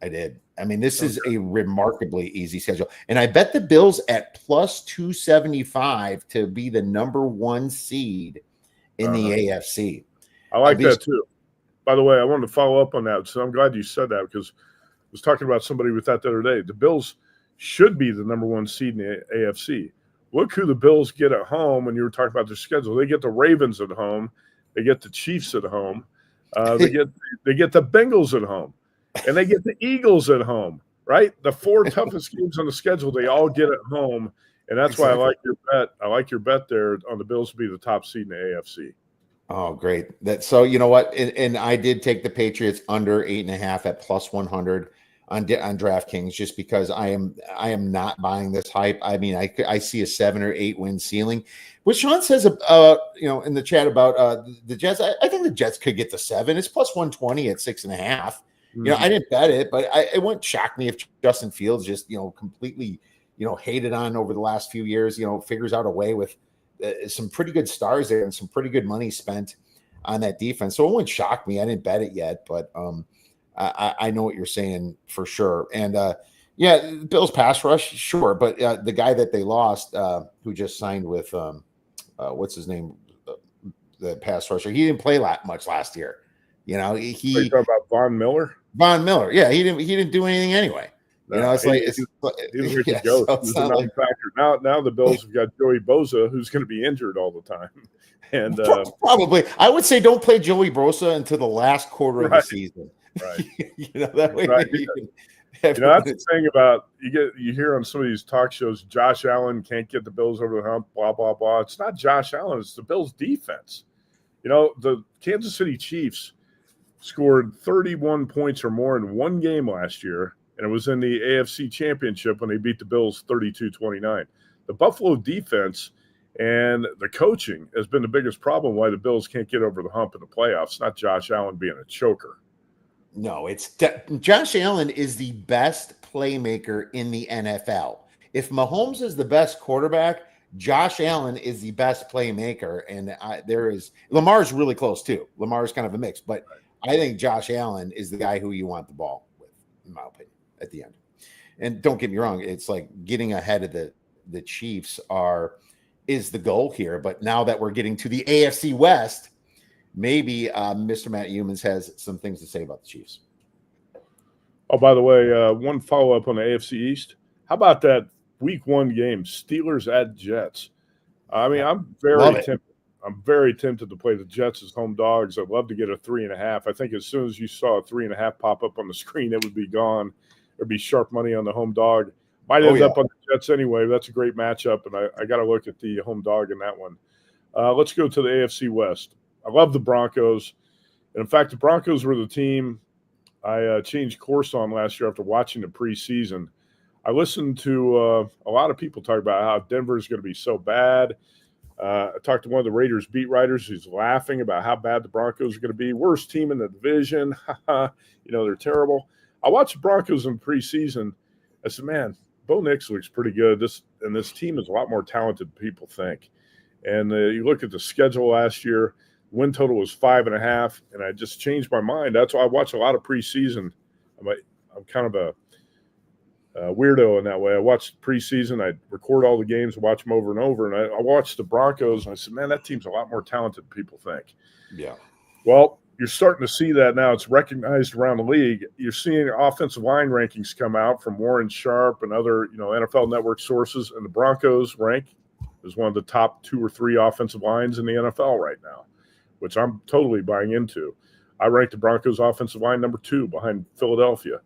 I did. I mean, this is a remarkably easy schedule. And I bet the Bills at plus 275 to be the number 1 seed in the AFC. I like that too. By the way, I wanted to follow up on that. So I'm glad you said that because was talking about somebody with that the other day. The Bills should be the number 1 seed in the AFC. Look who the Bills get at home when you were talking about their schedule. They get the Ravens at home. They get the Chiefs at home. They get the Bengals at home. And they get the Eagles at home, right? The 4 toughest games on the schedule, they all get at home. And that's why I like your bet. I like your bet there on the Bills to be the top seed in the AFC. Oh, great. So you know what? And I did take the Patriots under 8.5 at plus 100 on DraftKings just because I am not buying this hype. I mean, I see a 7 or 8 win ceiling. What Sean says, in the chat about the Jets, I think the Jets could get to 7. It's plus 120 at 6.5. Mm-hmm. I didn't bet it, but it wouldn't shock me if Justin Fields just completely hated on over the last few years. Figures out a way with some pretty good stars there and some pretty good money spent on that defense. So it wouldn't shock me. I didn't bet it yet, but I know what you're saying for sure. And Bills pass rush, sure. But the guy that they lost, who just signed with, what's his name? The pass rusher. He didn't play much last year. You talking about Von Miller? Von Miller. Yeah. He didn't do anything anyway. He was like a ghost. He was a non-factor. Now the Bills have got Joey Bosa, who's going to be injured all the time. And probably, I would say don't play Joey Bosa until the last quarter of the season. Right. That way. Right. That's the thing about you hear on some of these talk shows, Josh Allen can't get the Bills over the hump, blah, blah, blah. It's not Josh Allen. It's the Bills defense. The Kansas City Chiefs scored 31 points or more in one game last year. And it was in the AFC Championship when they beat the Bills 32-29. The Buffalo defense and the coaching has been the biggest problem why the Bills can't get over the hump in the playoffs, not Josh Allen being a choker. No, Josh Allen is the best playmaker in the NFL. If Mahomes is the best quarterback, Josh Allen is the best playmaker. And Lamar's really close too. Lamar's kind of a mix. But I think Josh Allen is the guy who you want the ball with, in my opinion. At the end. And don't get me wrong, it's like getting ahead of the Chiefs is the goal here. But now that we're getting to the AFC West, maybe Mr. Matt Youmans has some things to say about the Chiefs. Oh, by the way, one follow-up on the AFC East. How about that week 1 game, Steelers at Jets? I mean, I'm very tempted. I'm very tempted to play the Jets as home dogs. I'd love to get a 3.5. I think as soon as you saw a 3.5 pop up on the screen, it would be gone. There'd be sharp money on the home dog. Might end up on the Jets anyway. That's a great matchup, and I got to look at the home dog in that one. Let's go to the AFC West. I love the Broncos. And in fact, the Broncos were the team I changed course on last year after watching the preseason. I listened to a lot of people talk about how Denver is going to be so bad. I talked to one of the Raiders beat writers who's laughing about how bad the Broncos are going to be. Worst team in the division. They're terrible. I watched the Broncos in preseason. I said, man, Bo Nix looks pretty good. This team is a lot more talented than people think. And you look at the schedule last year, win total was 5.5, and I just changed my mind. That's why I watch a lot of preseason. I'm kind of a weirdo in that way. I watch preseason. I record all the games, watch them over and over. And I watched the Broncos, and I said, man, that team's a lot more talented than people think. Yeah. Well, you're starting to see that now. It's recognized around the league. You're seeing offensive line rankings come out from Warren Sharp and other, NFL Network sources, and the Broncos rank as one of the top 2 or 3 offensive lines in the NFL right now, which I'm totally buying into. I rank the Broncos offensive line number 2 behind Philadelphia.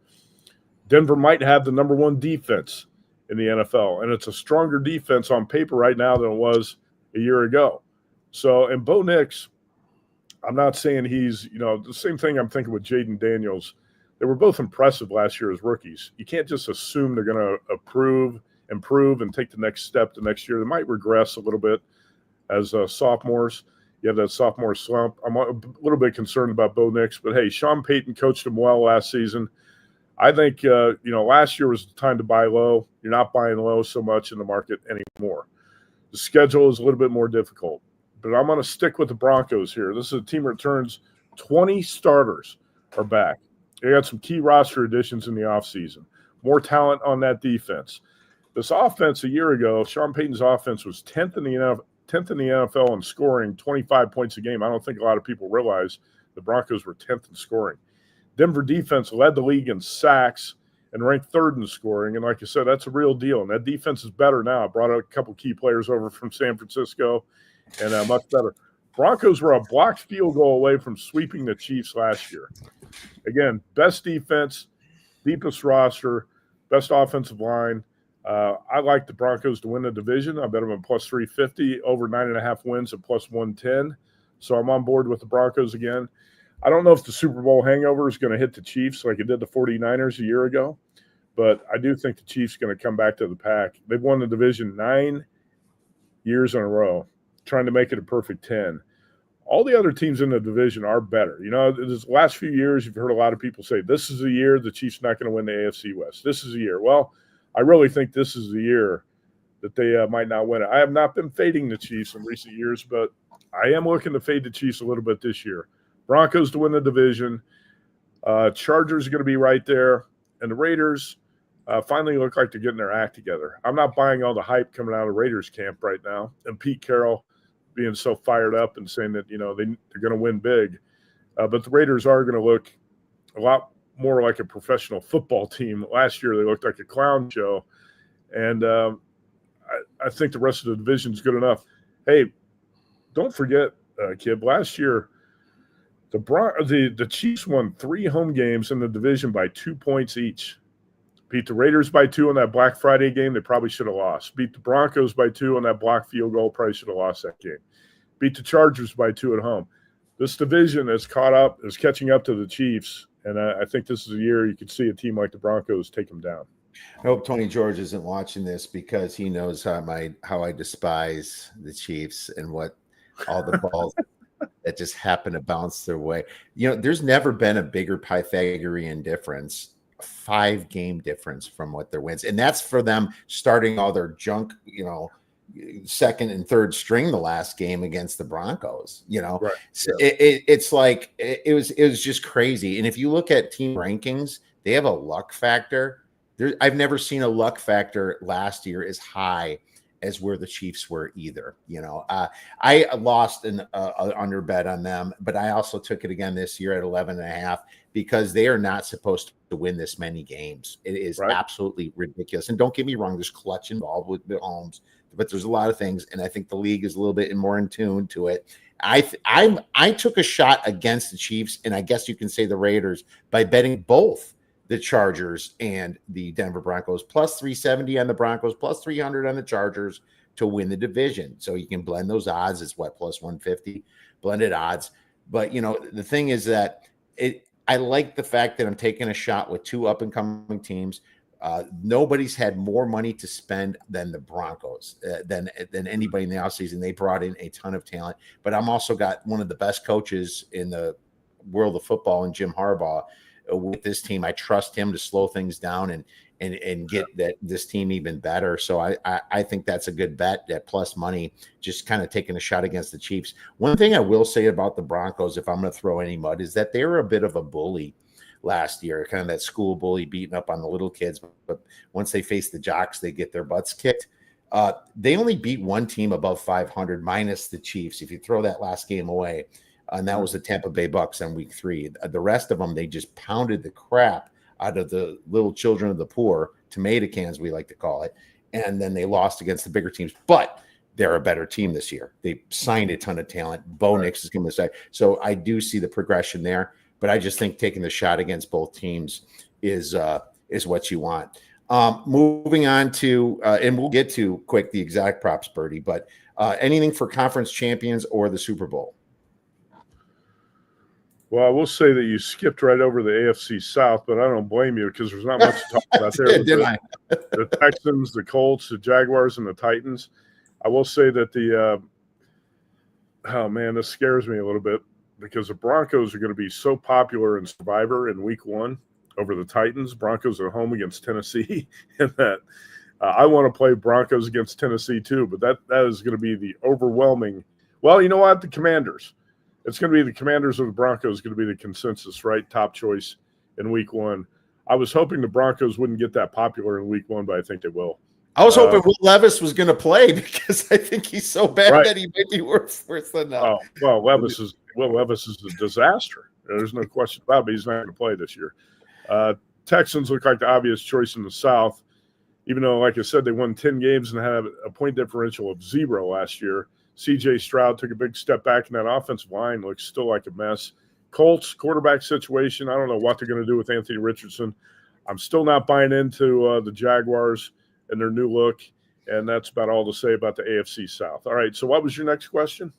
Denver might have the number 1 defense in the NFL, and it's a stronger defense on paper right now than it was a year ago. So, and Bo Nix, I'm not saying he's, the same thing I'm thinking with Jaden Daniels. They were both impressive last year as rookies. You can't just assume they're going to improve, and take the next step the next year. They might regress a little bit as sophomores. You have that sophomore slump. I'm a little bit concerned about Bo Nix, but hey, Sean Payton coached him well last season. I think, last year was the time to buy low. You're not buying low so much in the market anymore. The schedule is a little bit more difficult, but I'm going to stick with the Broncos here. This is a team that returns 20 starters are back. They got some key roster additions in the offseason. More talent on that defense. This offense a year ago, Sean Payton's offense was 10th in the NFL in scoring, 25 points a game. I don't think a lot of people realize the Broncos were 10th in scoring. Denver defense led the league in sacks and ranked third in scoring. And like I said, that's a real deal. And that defense is better now. I brought a couple key players over from San Francisco, and much better. Broncos were a blocked field goal away from sweeping the Chiefs last year. Again, best defense, deepest roster, best offensive line. I like the Broncos to win the division. I bet them at plus 350, over 9.5 wins at plus 110. So I'm on board with the Broncos again. I don't know if the Super Bowl hangover is going to hit the Chiefs like it did the 49ers a year ago, but I do think the Chiefs are going to come back to the pack. They've won the division 9 years in a row, trying to make it a perfect 10. All the other teams in the division are better. You know, this last few years, you've heard a lot of people say, this is the year the Chiefs not going to win the AFC West. This is the year. Well, I really think this is the year that they might not win it. I have not been fading the Chiefs in recent years, but I am looking to fade the Chiefs a little bit this year. Broncos to win the division. Chargers are going to be right there. And the Raiders finally look like they're getting their act together. I'm not buying all the hype coming out of Raiders camp right now. And Pete Carroll being so fired up and saying that, you know, they're going to win big. But the Raiders are going to look a lot more like a professional football team. Last year, they looked like a clown show. And I think the rest of the division is good enough. Hey, don't forget, kid, last year, the Chiefs won 3 home games in the division by 2 points each. Beat the Raiders by 2 on that Black Friday game. They probably should have lost. Beat the Broncos by 2 on that blocked field goal. Probably should have lost that game. Beat the Chargers by 2 at home. This division is catching up to the Chiefs, and I think this is a year you could see a team like the Broncos take them down. I hope Tony George isn't watching this because he knows how I despise the Chiefs and what all the balls that just happen to bounce their way. You know, there's never been a bigger Pythagorean difference, a 5-game difference from what their wins. And that's for them starting all their junk, you know, second and third string the last game against the Broncos, you know. Right. So it's like it was just crazy. And if you look at team rankings, they have a luck factor. I've never seen a luck factor last year as high as where the Chiefs were either. You know, I lost an under bet on them, but I also took it again this year at 11.5 because they are not supposed to win this many games. It is absolutely ridiculous. And don't get me wrong, there's clutch involved with Mahomes, but there's a lot of things, and I think the league is a little bit more in tune to it. I took a shot against the Chiefs, and I guess you can say the Raiders, by betting both the Chargers and the Denver Broncos, plus 370 on the Broncos, plus 300 on the Chargers to win the division. So you can blend those odds. It's plus 150 blended odds. But, you know, the thing is that I like the fact that I'm taking a shot with 2 up-and-coming teams. Nobody's had more money to spend than the Broncos, than anybody in the offseason. They brought in a ton of talent. But I'm also got one of the best coaches in the world of football in Jim Harbaugh with this team. I trust him to slow things down and get this team even better. So I think that's a good bet at plus money, just kind of taking a shot against the Chiefs. One thing I will say about the Broncos, if I'm going to throw any mud, is that they were a bit of a bully last year, kind of that school bully beating up on the little kids. But once they face the jocks, they get their butts kicked. They only beat one team above 500 minus the Chiefs. If you throw that last game away, and that was the Tampa Bay Bucks on week 3. The rest of them, they just pounded the crap out of the little children of the poor, tomato cans, we like to call it. And then they lost against the bigger teams. But they're a better team this year. They signed a ton of talent. Bo Nix is going to say. So I do see the progression there. But I just think taking the shot against both teams is what you want. Moving on to, and we'll get to quick the exact props, Birdie, but anything for conference champions or the Super Bowl? Well, I will say that you skipped right over the AFC South, but I don't blame you because there's not much to talk about there. The Texans, the Colts, the Jaguars, and the Titans. I will say that this scares me a little bit because the Broncos are going to be so popular in Survivor in week 1 over the Titans. Broncos are home against Tennessee, and that I want to play Broncos against Tennessee too, but that is going to be the overwhelming. Well, you know what? The Commanders. It's going to be the Commanders or the Broncos going to be the consensus, right? Top choice in week 1. I was hoping the Broncos wouldn't get that popular in week 1, but I think they will. I was hoping Will Levis was going to play because I think he's so bad that he might be worse than that. Oh, well, Will Levis is a disaster. There's no question about it, but he's not going to play this year. Texans look like the obvious choice in the South, even though, like I said, they won 10 games and had a point differential of 0 last year. C.J. Stroud took a big step back, and that offensive line looks still like a mess. Colts quarterback situation, I don't know what they're going to do with Anthony Richardson. I'm still not buying into the Jaguars and their new look, and that's about all to say about the AFC South. All right, so what was your next question?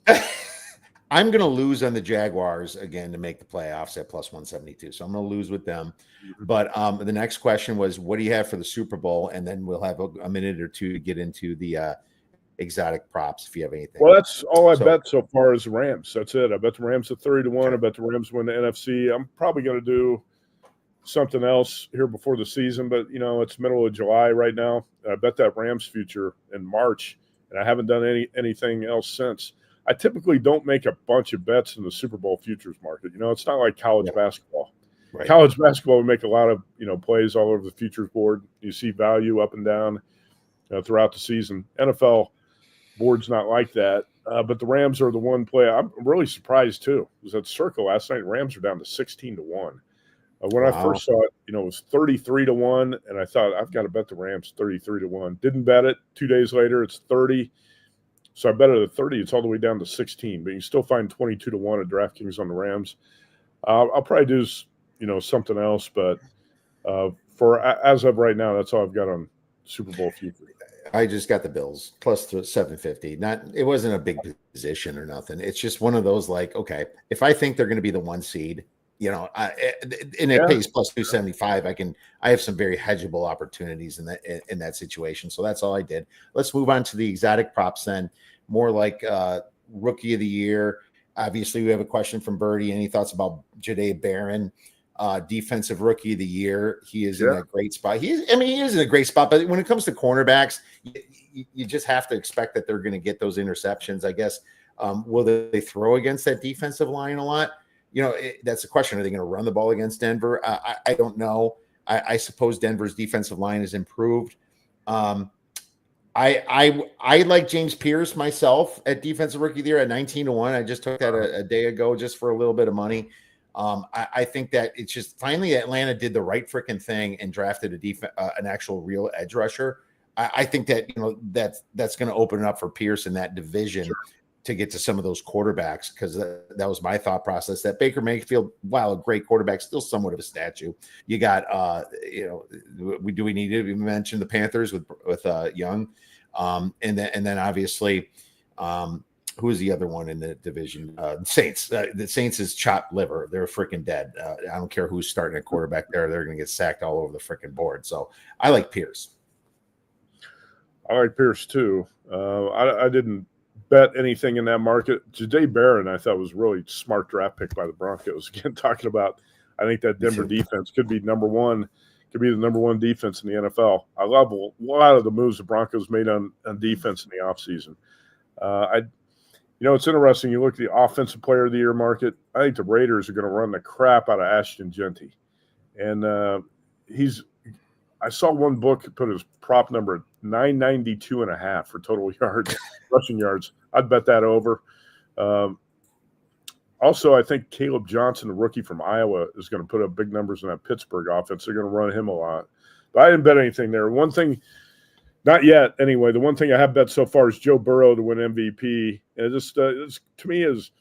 I'm going to lose on the Jaguars again to make the playoffs at plus 172. So I'm going to lose with them. But the next question was, what do you have for the Super Bowl? And then we'll have a minute or two to get into the exotic props if you have anything. Well, that's all I bet so far is the Rams. That's it. I bet the Rams at 30-1. I bet the Rams win the NFC. I'm probably going to do something else here before the season, but, it's middle of July right now. I bet that Rams future in March, and I haven't done anything else since. I typically don't make a bunch of bets in the Super Bowl futures market. It's not like college basketball. Right. College basketball would make a lot of, plays all over the futures board. You see value up and down throughout the season. NFL board's not like that. But the Rams are the one play. I'm really surprised, too. It was at Circle last night. Rams are down to 16-1. When I first saw it, it was 33-1, and I thought, I've got to bet the Rams 33-1. Didn't bet it. 2 days later, it's 30. So I bet it at 30. It's all the way down to 16, but you still find 22-1 at DraftKings on the Rams. I'll probably do, something else, but as of right now, that's all I've got on Super Bowl future. I just got the Bills plus 750. It wasn't a big position or nothing. It's just one of those like, okay, if I think they're going to be the 1 seed, and it pays plus 275, I have some very hedgeable opportunities in that situation. So that's all I did. Let's move on to the exotic props then. More like rookie of the year. Obviously, we have a question from Birdie. Any thoughts about Jahdae Barron, defensive rookie of the year? He is in a great spot. He is in a great spot. But when it comes to cornerbacks, you just have to expect that they're going to get those interceptions. I guess will they throw against that defensive line a lot? That's the question. Are they going to run the ball against Denver? I don't know. I suppose Denver's defensive line has improved. I like James Pierce myself at defensive rookie of the year at 19-1. I just took that a day ago just for a little bit of money. I think that it's just finally Atlanta did the right freaking thing and drafted an actual real edge rusher. I think that that's going to open it up for Pierce in that division. Sure. To get to some of those quarterbacks, because that was my thought process. That Baker Mayfield, while a great quarterback, still somewhat of a statue. You got, we need to mention the Panthers with Young, and then obviously, who is the other one in the division? Saints. The Saints is chopped liver. They're freaking dead. I don't care who's starting at quarterback there. They're going to get sacked all over the freaking board. So I like Pierce. I like Pierce too. I didn't bet anything in that market. Jahdae Barron, I thought, was really smart draft pick by the Broncos. Again, talking about, I think that Denver defense could be the number one defense in the NFL. I love a lot of the moves the Broncos made on defense in the offseason. It's interesting. You look at the offensive player of the year market. I think the Raiders are going to run the crap out of Ashton Genty. And I saw one book put his prop number at 992.5 for total yards, rushing yards. I'd bet that over. Also, I think Caleb Johnson, the rookie from Iowa, is going to put up big numbers in that Pittsburgh offense. They're going to run him a lot. But I didn't bet anything there. One thing, not yet anyway, the one thing I have bet so far is Joe Burrow to win MVP. And this to me is,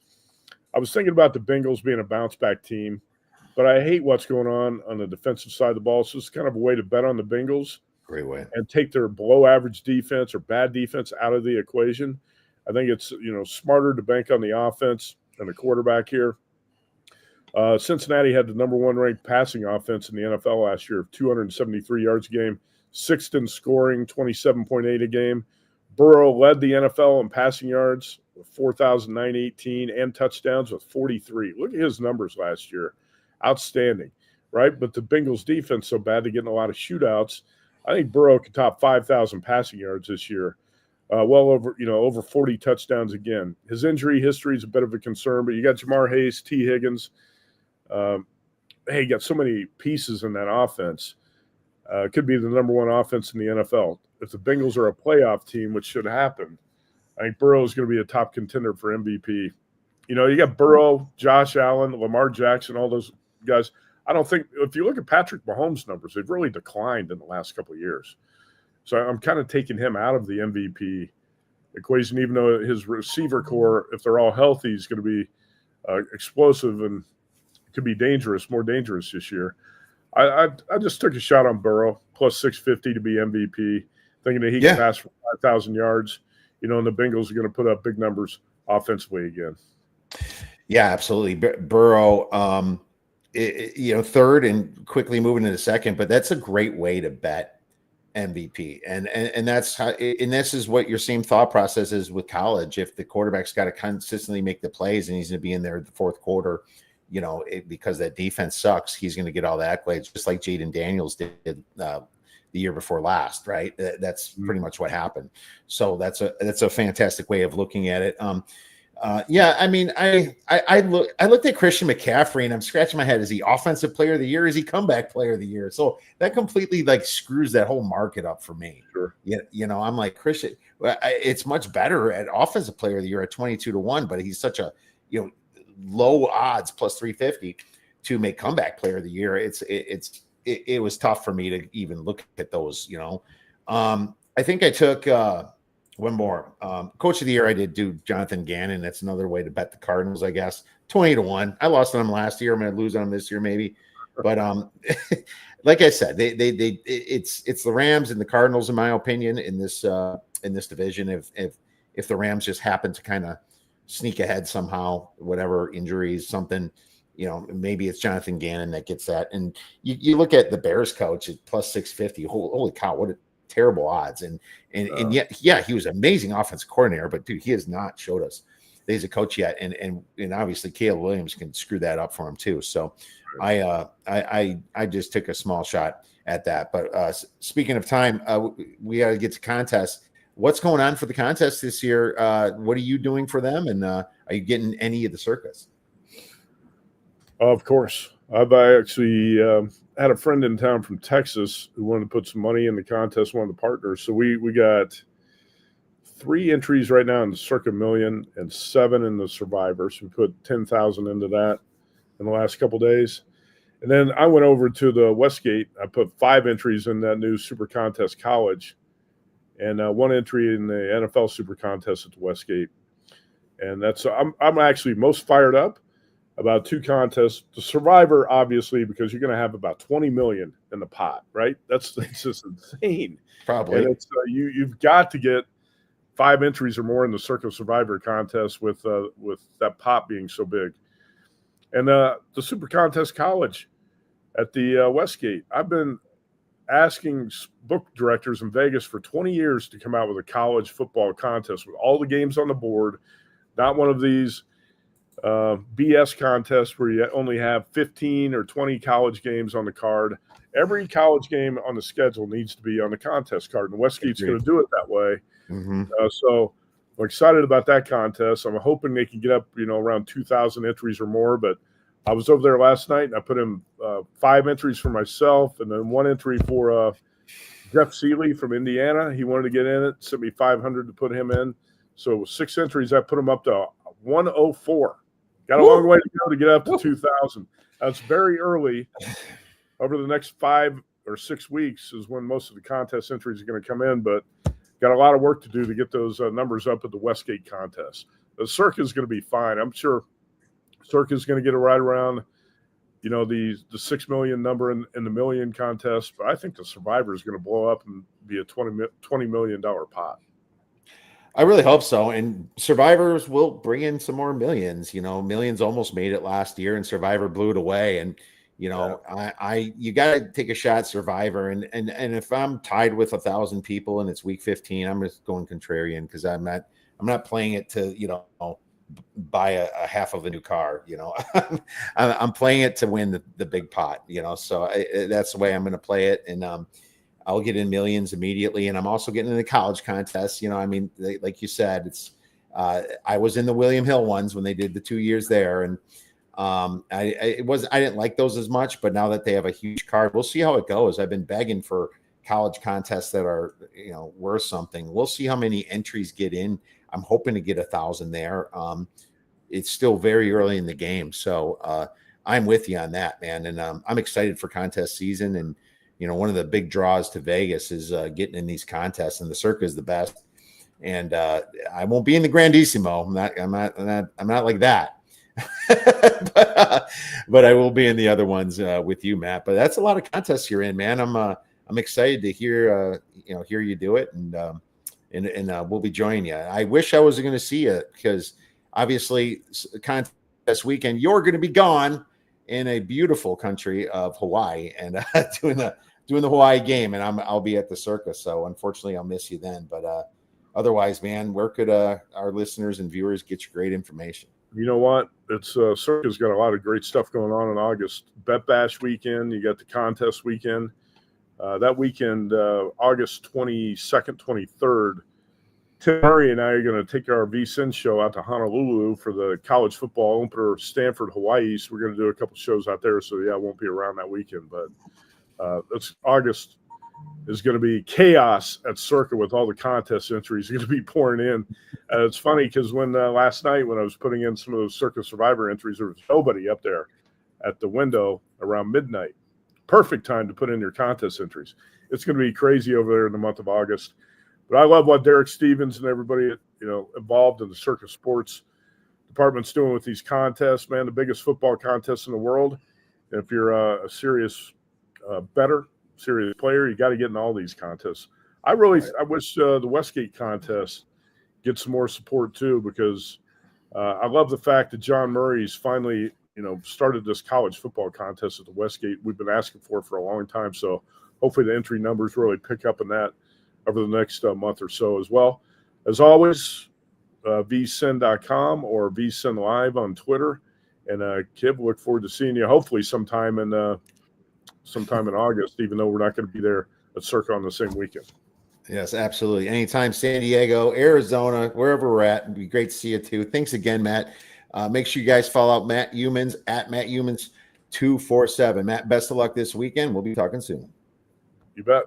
I was thinking about the Bengals being a bounce-back team, but I hate what's going on the defensive side of the ball. So it's kind of a way to bet on the Bengals. Great way. And take their below-average defense or bad defense out of the equation. I think it's smarter to bank on the offense and the quarterback here. Cincinnati had the number 1 ranked passing offense in the NFL last year of 273 yards a game, 6th in scoring, 27.8 a game. Burrow led the NFL in passing yards with 4,918 and touchdowns with 43. Look at his numbers last year. Outstanding, right? But the Bengals defense so bad they're getting a lot of shootouts. I think Burrow could top 5,000 passing yards this year. Well over 40 touchdowns again. His injury history is a bit of a concern, but you got Jamar Hayes, T. Higgins. You got so many pieces in that offense. Could be the number 1 offense in the NFL. If the Bengals are a playoff team, which should happen, I think Burrow is going to be a top contender for MVP. You got Burrow, Josh Allen, Lamar Jackson, all those guys. I don't think if you look at Patrick Mahomes' numbers, they've really declined in the last couple of years. So I'm kind of taking him out of the MVP equation, even though his receiver core, if they're all healthy, is going to be explosive and could be dangerous, more dangerous this year. I just took a shot on Burrow, plus 650 to be MVP, thinking that he can pass for 5,000 yards. And the Bengals are going to put up big numbers offensively again. Yeah, absolutely. Burrow, third and quickly moving into second, but that's a great way to bet MVP. And that's how, and this is what your same thought process is with college. If the quarterback's got to consistently make the plays and he's going to be in there the fourth quarter, because that defense sucks, he's going to get all the accolades, just like Jaden Daniels did the year before last, right? That's pretty much what happened. So that's a fantastic way of looking at it. I mean, I looked at Christian McCaffrey and I'm scratching my head. Is he offensive player of the year? Is he comeback player of the year? So that completely screws that whole market up for me. Sure. I'm like, Christian, it's much better at offensive player of the year at 22-1, but he's such a, low odds plus 350 to make comeback player of the year. It was tough for me to even look at those, I think I took, one more. Coach of the year, I did do Jonathan Gannon. That's another way to bet the Cardinals, I guess. 20-1. I lost on them last year. I'm going to lose on them this year, maybe. But like I said, it's the Rams and the Cardinals, in my opinion, in this division. If the Rams just happen to kind of sneak ahead somehow, whatever injuries, something, maybe it's Jonathan Gannon that gets that. And you look at the Bears coach at plus 650. Holy cow, what a terrible odds. And yet, he was an amazing offensive coordinator, but dude, he has not showed us that he's a coach yet. And obviously Caleb Williams can screw that up for him too. So I just took a small shot at that. But speaking of time, we got to get to contests. What's going on for the contest this year? What are you doing for them? And are you getting any of the circus? Of course. I've actually had a friend in town from Texas who wanted to put some money in the contest, one of the partners. So we got 3 entries right now in the Circa Million and 7 in the Survivor. So we put 10,000 into that in the last couple of days. And then I went over to the Westgate. I put 5 entries in that new Super Contest College and 1 entry in the NFL Super Contest at the Westgate. And that's I'm actually most fired up about 2 contests. The Survivor, obviously, because you're going to have about 20 million in the pot, right? That's just insane. Probably. And it's you've got to get 5 entries or more in the Circle Survivor contest with that pot being so big. And the Super Contest College at the Westgate, I've been asking book directors in Vegas for 20 years to come out with a college football contest with all the games on the board, not one of these BS contests where you only have 15 or 20 college games on the card. Every college game on the schedule needs to be on the contest card, and Westgate's going to do it that way. Mm-hmm. So I'm excited about that contest. I'm hoping they can get up, around 2,000 entries or more, but I was over there last night, and I put in 5 entries for myself and then 1 entry for Jeff Seeley from Indiana. He wanted to get in it, sent me $500 to put him in. So with 6 entries, I put him up to 104. Got a long way to go to get up to 2,000. That's very early. Over the next 5 or 6 weeks is when most of the contest entries are going to come in, but got a lot of work to do to get those numbers up at the Westgate contest. The Circa is going to be fine. I'm sure Circa is going to get it right around, the 6 million number in the million contest, but I think the Survivor is going to blow up and be a $20 million pot. I really hope so. And Survivors will bring in some more millions. Millions almost made it last year, and Survivor blew it away. And you got to take a shot Survivor. And if I'm tied with 1,000 people and it's week 15, I'm just going contrarian because I'm not playing it to buy a half of a new car. I'm playing it to win the big pot. So that's the way I'm going to play it. And I'll get in millions immediately. And I'm also getting in the college contests. Like you said, it's I was in the William Hill ones when they did the 2 years there. And I didn't like those as much, but now that they have a huge card, we'll see how it goes. I've been begging for college contests that are, worth something. We'll see how many entries get in. I'm hoping to get 1,000 there. It's still very early in the game. So, I'm with you on that, man. And I'm excited for contest season. And, one of the big draws to Vegas is getting in these contests, and the Circa is the best. And I won't be in the Grandissimo. I'm not like that. but I will be in the other ones with you, Matt. But that's a lot of contests you're in, man. I'm excited to hear you do it, and we'll be joining you. I wish I was going to see you, because obviously contest weekend you're going to be gone in a beautiful country of Hawaii, and doing the Hawaii game, and I'll be at the Circus. So unfortunately, I'll miss you then. But otherwise, man, where could our listeners and viewers get your great information? You know what? It's Circa's got a lot of great stuff going on in August. Bet Bash weekend, you got the contest weekend. That weekend, August 22nd, 23rd, Tim Murray and I are going to take our VSIN show out to Honolulu for the college football opener, Stanford, Hawaii. So we're going to do a couple shows out there. So, yeah, I won't be around that weekend. But August is going to be chaos at Circa with all the contest entries going to be pouring in. It's funny because when last night when I was putting in some of those Circa Survivor entries, there was nobody up there at the window around midnight. Perfect time to put in your contest entries. It's going to be crazy over there in the month of August. But I love what Derek Stevens and everybody involved in the Circa Sports department's doing with these contests. Man, the biggest football contest in the world. And if you're a serious bettor, serious player, you got to get in all these contests. I wish the Westgate contest gets some more support too, because I love the fact that John Murray's finally started this college football contest at the Westgate. We've been asking for a long time, so hopefully the entry numbers really pick up in that over the next month or so as well. As always, vsin.com or vsin live on Twitter. And Kib, look forward to seeing you hopefully sometime in August, even though we're not going to be there at Circa on the same weekend. Yes, absolutely. Anytime, San Diego, Arizona, wherever we're at, it'd be great to see you too. Thanks again, Matt. Make sure you guys follow Matt Youmans at Matt Youmans 247. Matt, best of luck this weekend. We'll be talking soon. You bet.